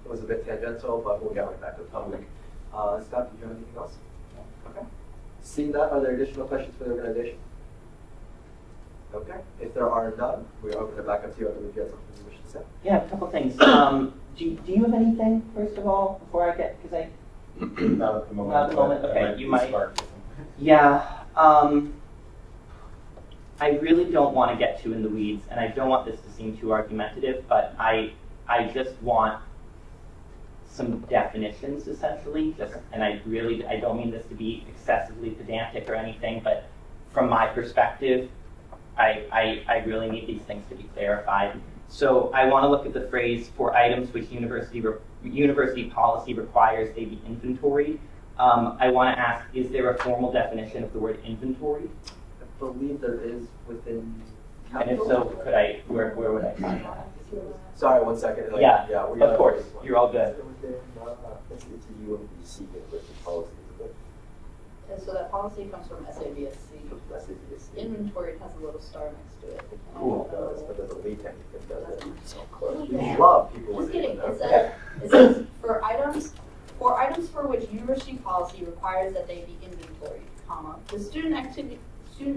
It was a bit tangential, but we'll get right back to the public. Scott, did you have anything else? Okay. Seeing that, are there additional questions for the organization? Okay. If there are none, we open it back up to you. I believe you have something you wish to say. Yeah, a couple things. Do you have anything, first of all, before I get, because I... Not at the moment. Not at the moment, okay, you might. Spark. Yeah, I really don't want to get too in the weeds, and I don't want this to seem too argumentative, but I just want some definitions, essentially. And I don't mean this to be excessively pedantic or anything, but from my perspective, I really need these things to be clarified. So I want to look at the phrase for items which university policy requires they be inventoried. I want to ask, is there a formal definition of the word inventory? I believe there is within. And if so, could I? Where would I find that? Sorry, 1 second. Like, yeah, of course. You're all good. It's a UMBC university policy, but And so that policy comes from SABSC. Inventory has a little star next to it. Cool. But there's a lead technique that does it so close. We love people Just with kidding. it. It says for items for which university policy requires that they be inventoried, comma, the Student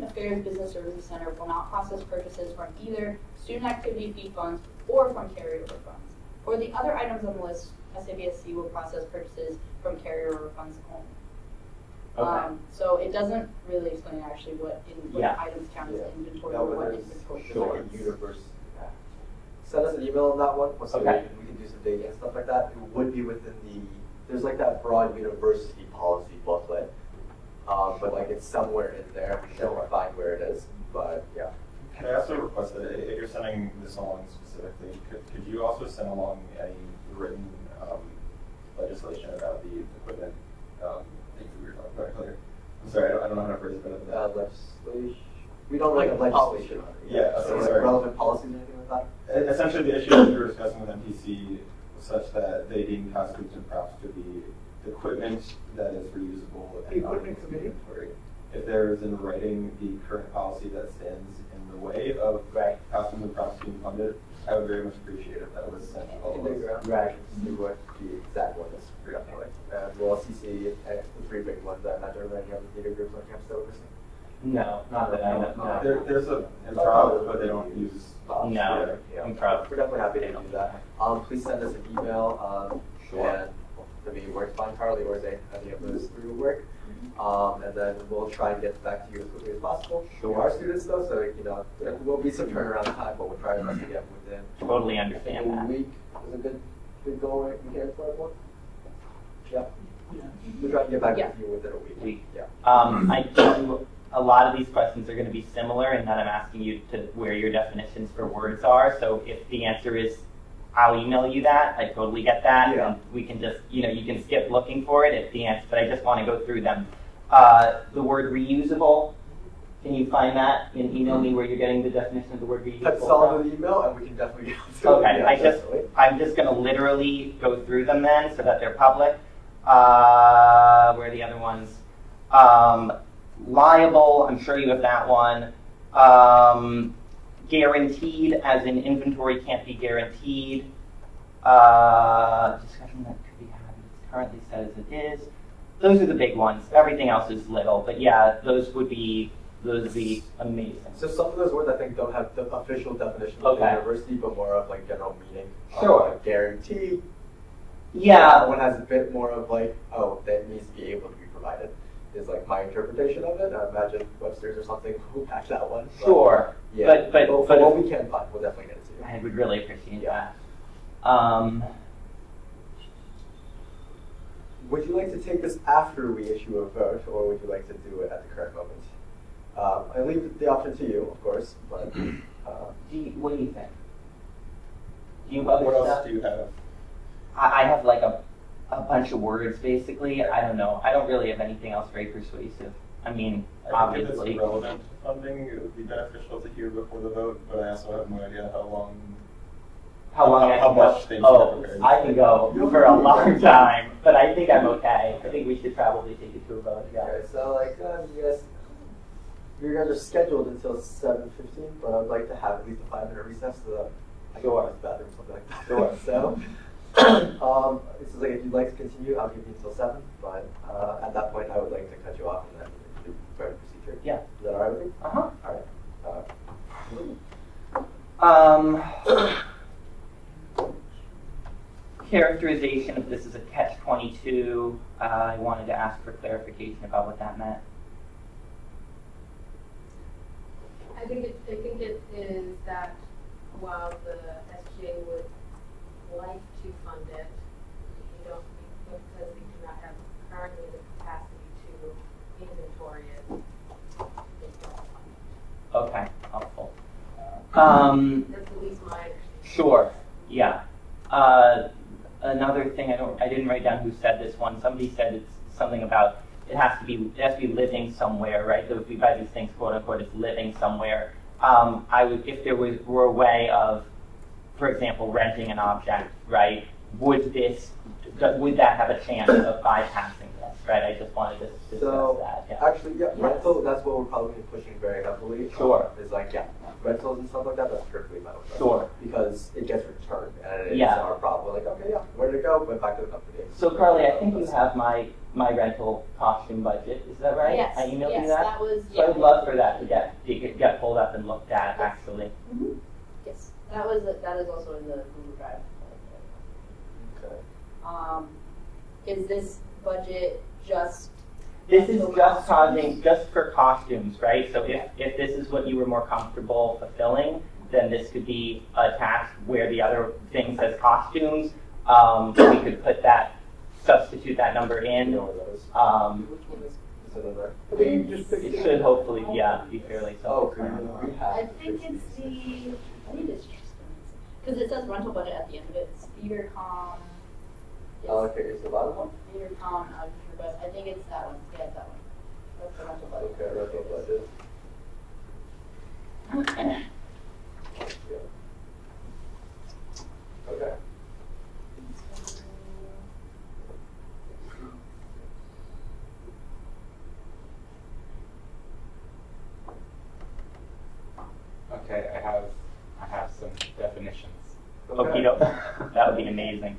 Affairs Business Services Center will not process purchases from either student activity fee funds or from carryover funds. For the other items on the list, SABSC will process purchases from carryover funds only. Okay. So it doesn't really explain actually what Yeah. items count as inventory No, or but what there's inventory sure is. university. Send us an email on that one. Once Okay. we can do some digging and stuff like that. It would be within there's like that broad university policy booklet. But like it's somewhere in there. We can never find where it is. But yeah. Can I also request that if you're sending this along specifically, could you also send along any written legislation about the equipment things that we were talking about earlier? I'm sorry, I don't know how to phrase it, but Legislation. We don't like legislation on it. Yeah, So okay, like sorry. relevant policies or anything like that? essentially the issue that we were discussing with MPC was such that they deemed costumes and props to be equipment that is reusable and Equipment committee? inventory. If there is in writing the current policy that stands in the way of costumes and props being funded, I would very much appreciate if that was sent to all of us. Right, see what the exact one is, definitely. And we'll CC the three big ones. I imagine any other theater groups on campus that we're missing. No, not that I know. No. There's a improv, but they don't use. No, improv. We're definitely happy to do that. Please send us an email. And to me, works fine, Carly, or Zane, any of those three will work. And then we'll try and get back to you as quickly as possible. We are students though, so you know there will be some turnaround time, but we'll try our best to get within. Totally understand a that. week is a good goal, right? We can for everyone. Yeah. We'll try to get back with you within a week. Yeah. I do. A lot of these questions are going to be similar in that I'm asking you to where your definitions for words are. So if the answer is I'll email you that, I totally get that. Yeah. And we can just, you can skip looking for it if the answer, but I just want to go through them. The word reusable, can you find that and email me where you're getting the definition of the word reusable? Type solid in the email and we can definitely get to it. Okay, Yeah, I'm just going to literally go through them then so that they're public. Where are the other ones? Liable, I'm sure you have that one. Guaranteed, as in inventory can't be guaranteed. Discussion that could be had, it currently says it is. Those are the big ones. Everything else is little, but yeah, those would be amazing. So some of those words I think don't have the official definition of the university, but more of like general meaning. Sure. Like guarantee. Yeah. One has a bit more of like, oh, that needs to be able to be provided. Is like my interpretation of it. I imagine Webster's or something will patch that one. But Sure. Yeah. But what we can find, we'll definitely get it to you. I would really appreciate that. Would you like to take this after we issue a vote, or would you like to do it at the current moment? I leave the option to you, of course, but... what do you think? Do you have What other else stuff? do you have? I have like a bunch of words, basically. I don't know. I don't really have anything else very persuasive. I mean, I think if obviously. it's relevant to funding, it would be beneficial to hear before the vote, but I also have no idea how long. How long I how can much go? things Oh, are prepared. I can go for a long time, but I think I'm okay. I think we should probably take it to a vote. Yeah. Okay, so like, you guys are scheduled until 7:15, but I'd like to have at least a 5-minute recess so that I can go to the bathroom or something like that. Sure. So, this is like, if you'd like to continue, I'll give you until 7, but at that point, I would like to cut you off and then do voting procedure. Yeah. Is that all right with you? Uh-huh. All right. Characterization of this is a catch-22. I wanted to ask for clarification about what that meant. I think it is that while the SGA would like to fund it, we don't, because we do not have currently the capacity to inventory it, they don't fund it. Okay, helpful. That's at least my understanding. Sure. Yeah. Another thing I didn't write down who said this one. Somebody said it's something about it has to be living somewhere, right? So if we buy these things, quote unquote, it's living somewhere. I would, if there were a way of, for example, renting an object, right? Would that have a chance of bypassing this? right? I just wanted to discuss So, that. Yeah. actually, yeah, rental, that's what we're probably pushing very heavily. Sure. Is like, yeah, rentals and stuff like that, that's perfectly fine with us. Sure. Because it gets returned, and it's Yeah. our problem. We're like, okay, yeah, where did it go? Went back to the company. So Carly, I think you have my rental costume budget. Is that right? Yes, I emailed yes, you that. that was, So I'd love for that to get pulled up and looked at. Actually. Mhm. Yes, that is also in the Google Drive. Okay. Is this budget just? This is just for costumes, right? So if this is what you were more comfortable fulfilling, then this could be attached where the other thing says costumes. We could put that, substitute that number in. Which one is it in there? I think you just picked It should hopefully, yeah, be fairly Oh, self-explanatory. we have. I think it's I think it's just, because it says rental budget at the end of it. It's TheaterCom. Okay, is the bottom one? TheaterCom, but I think it's that one. Yeah, it's that one. That's the rental budget. Okay, rental budget. Yeah. Okay. Okay, I have some definitions. Okay, that would be amazing.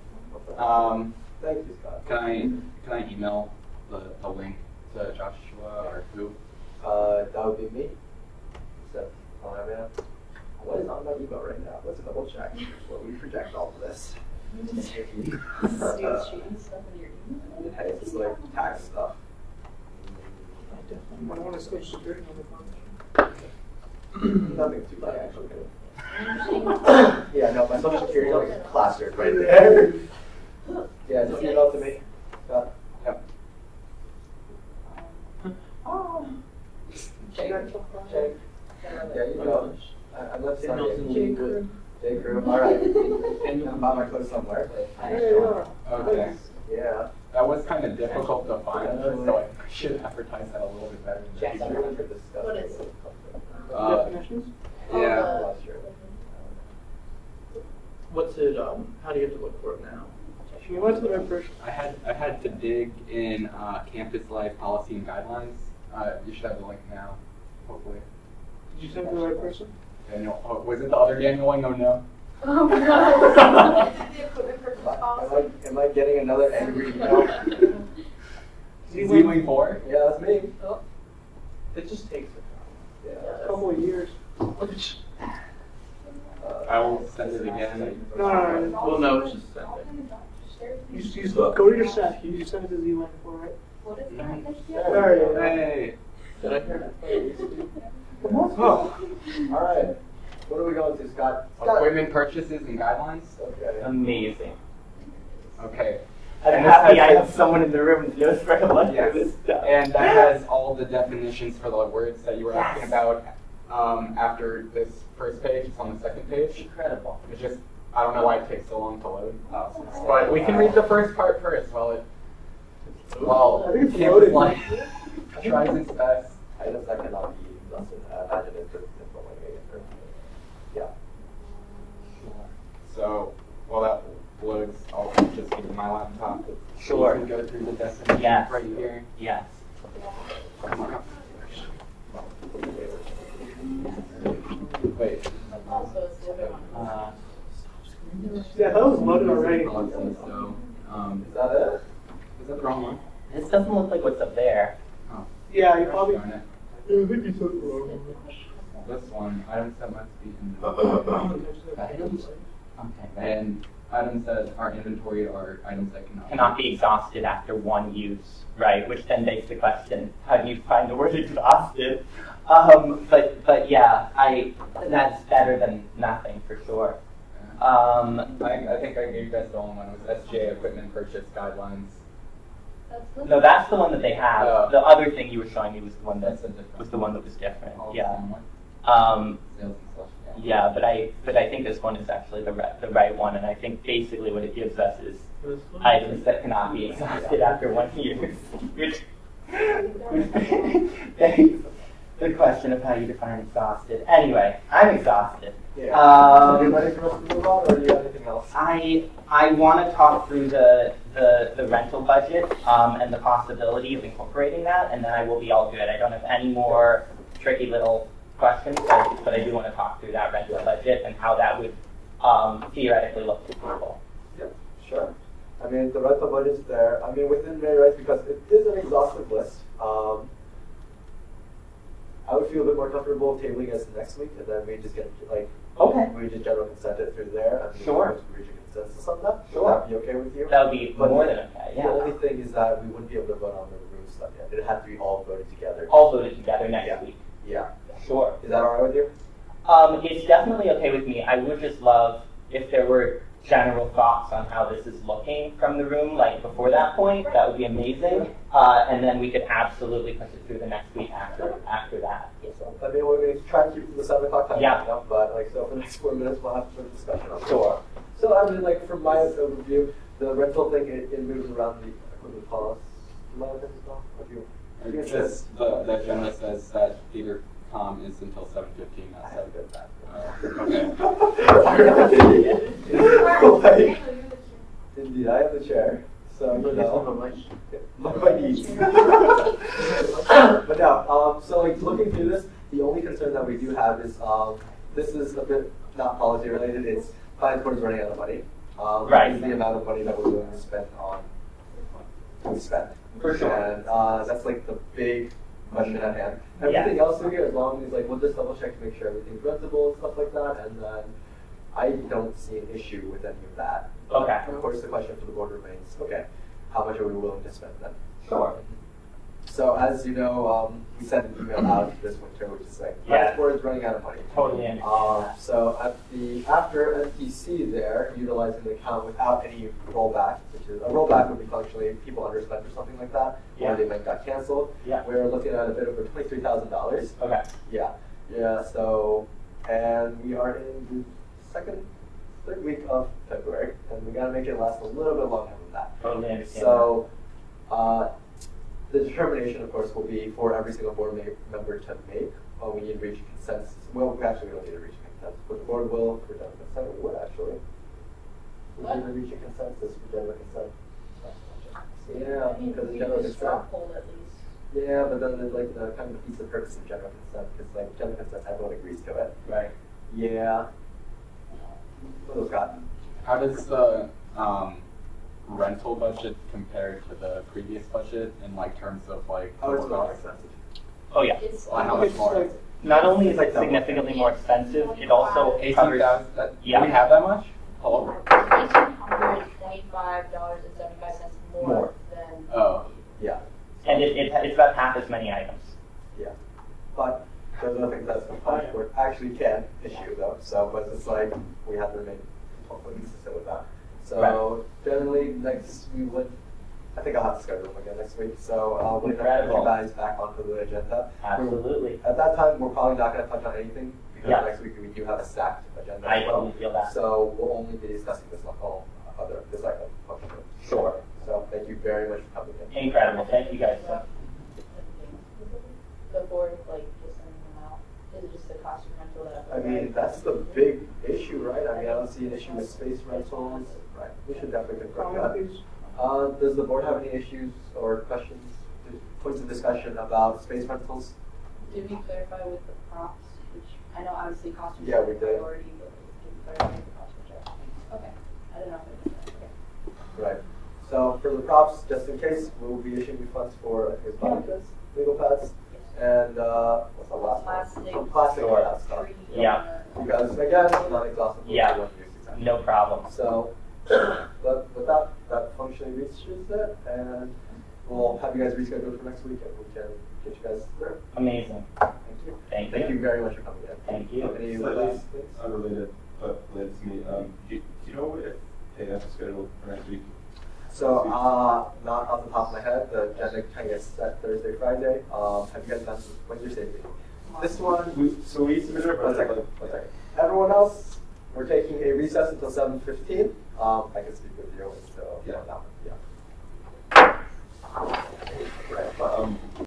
Thank you, Scott. Can I email the link to Joshua or who? That would be me. So, man. What is on my email right now? Let's double check before we project all of this. Hey, it's like tax stuff. I definitely want to switch to written on the contract. Nothing too bad, actually. Yeah, no, my social security is plastered right there. Yeah, just email to me. Scott. Yep. Check. Yeah, you know. I left Scott. J. Crew. All right. And I'm by my clothes somewhere. Okay. Yeah. That was kind of difficult to find, so I should advertise that a little bit better in the future. What is it? Definitions? Yeah. What's it, how do you have to look for it now? We went to the right person. I had to dig in campus life policy and guidelines. You should have the link now, hopefully. Did you send to the right person? Daniel, was it the other Daniel? I don't know. Oh my god. The equipment purchase policy. Am I getting another angry email? Z-Wing 4? Yeah, that's me. Oh. It just takes a Yeah. couple of years. I will send it again. No. Well, no, just send it. You go to your set. You send it to Z1 before, right? What is that? Hey. Did I hear that? Oh. All right. What are we going to, Scott? Equipment purchases and guidelines? Okay. Amazing. Okay. I'm And happy this I has- have someone in the room just for a bunch of Yes. this stuff. And that has all the definitions for the words that you were asking about after this first page. It's on the second page. Incredible. It's just, I don't know why it takes so long to load. But we can read the first part first while I think it's Campus loading. Life tries its best. Items that cannot be imagine it could yeah. So while that loads, I'll just give you my laptop. Sure. You can go through the definitions Yes. right here. Yes. Come on. Wait. Also, it's the other one. Yeah, that was loaded already. So, Is that it? is that the wrong one? This doesn't look like what's up there. Oh. Yeah, you probably. Darn it. I think you took it wrong. This one, items that must be in the Items? Okay. and items that are inventory are items that Cannot be exhausted after one use, right? Which then begs the question: how do you find the word exhausted? But yeah, that's better than nothing for sure. I think I gave you guys the wrong one. It was SGA equipment purchase guidelines. No, that's the one that they have. Oh. The other thing you were showing me was the one that That's a different was the one that was different. All the Yeah. same one. Um, Sales and stuff. yeah, but I think this one is actually the right one, and I think basically what it gives us is items that cannot be exhausted after one use. Which Good question of how you define exhausted. Anyway, I'm exhausted. Yeah. Are you ready for us to move on, or do you have anything else? I want to talk through the rental budget and the possibility of incorporating that, and then I will be all good. I don't have any more tricky little questions, but I do want to talk through that rental budget and how that would theoretically look to people. Yep, sure. I mean, the rental budget's there. I mean, within May, right, because it is an exhaustive list. I would feel a bit more comfortable tabling us next week, and then we just get, like, we just general consent it through there, and Sure. we reach a consensus on that. Sure. Would that be okay with you? That would be But more than okay, yeah. The only thing is that we wouldn't be able to vote on the room stuff yet. It had to be all voted together. All voted together next week. Yeah. Sure. Is that all right with you? It's definitely okay with me. I would just love if there were general thoughts on how this is looking from the room, like before that point. That would be amazing. And then we could absolutely push it through the next week after that. So, I mean, we're going to try and keep it to the 7 o'clock time. Yeah. You know, but, like, so for the next 4 minutes, we'll have a discussion on it. Sure. So, I mean, like, from my overview, the rental thing, it moves around the equipment policy. It's just the agenda says that theater com is until 7:15, not 7:15. Okay. Indeed, I am the chair, so you know. My needs. But no, so like looking through this, the only concern that we do have is this is a bit not policy related. It's finance board is running out of money. Right. This is the amount of money that we're willing to spend on to spend. For sure. And that's like the big question at hand. Everything else in here, as long as like we'll just double check to make sure everything's rentable and stuff like that, and then I don't see an issue with any of that. Okay. Of course, the question for the board remains: okay, how much are we willing to spend then? Sure. So as you know, we sent an email out this winter, which is like, finance board is running out of money. Totally understand. So at the after MPC there, utilizing the account without any rollback, which is a rollback would be functionally people underspent or something like that, or the event got canceled. Yeah. We're looking at a bit over $23,000. Okay. Yeah. Yeah. So, and we are in the third week of February, and we gotta make it last a little bit longer than that. Totally understand. So, the determination, of course, will be for every single board member to make when we need to reach a consensus. Well, we actually don't need to reach a consensus, but the board will, for general consent, we would actually. We need to reach a consensus for general consent. Yeah, because the general consent. Yeah, but then there's like the kind of defeats the purpose of general consent, because like general consent, everyone agrees to it. Right. Yeah. What else, Scott? How does the rental budget compare to the previous budget in like terms of like? Oh, it's more expensive. Oh yeah. How much more? Not only is it significantly more expensive, it also covers. $18,000. Yeah. Do we have that much? Hello. $1,825.75 more than. Oh. Yeah. And it's about half as many items. Yeah. But there's nothing that's the finance board actually can issue though. So, but it's like we have to remain totally consistent with that. So generally next we would, I think I'll have to schedule them again next week. So we'll have you guys back onto the agenda. Absolutely. At that time, we're probably not going to touch on anything because Yeah. next week we do have a stacked agenda. I as well. totally feel that. So we'll only be discussing this whole this item. Sure. So thank you very much for coming in. Incredible. Thank you guys. The board, like, just sending them out, is it just the cost of rental that? I mean, that's the big issue, right? I mean, I don't see an issue with space rentals. Right. We should definitely confirm that. Does the board have any issues or questions, points of discussion about space rentals? Did we clarify with the props, which I know obviously cost is Yeah, we a did. priority, but did we clarify the cost which are? Okay, I don't know if I did that, okay. Right. So for the props, just in case, we'll be issuing you funds for his pads, legal pads, and what's the last one? Some plastic stuff. Yeah. Because again, it's not exhaustive. Yeah. No problem. So, but with that, that functionally reaches it, and we'll have you guys rescheduled for next week, and we can get you guys through. Amazing. Thank you. Thank you. very much for coming in. Thank you. Any Slightly last things? unrelated, but related to me. Do you know if they have scheduled for next week? So, not off the top of my head, the agenda kind of gets set Thursday, Friday. Have you guys done, when's your state meeting? This one, We submitted our one second. Everyone else, we're taking a recess until 7:15. I can speak with you until Yeah. that one. Yeah. Right.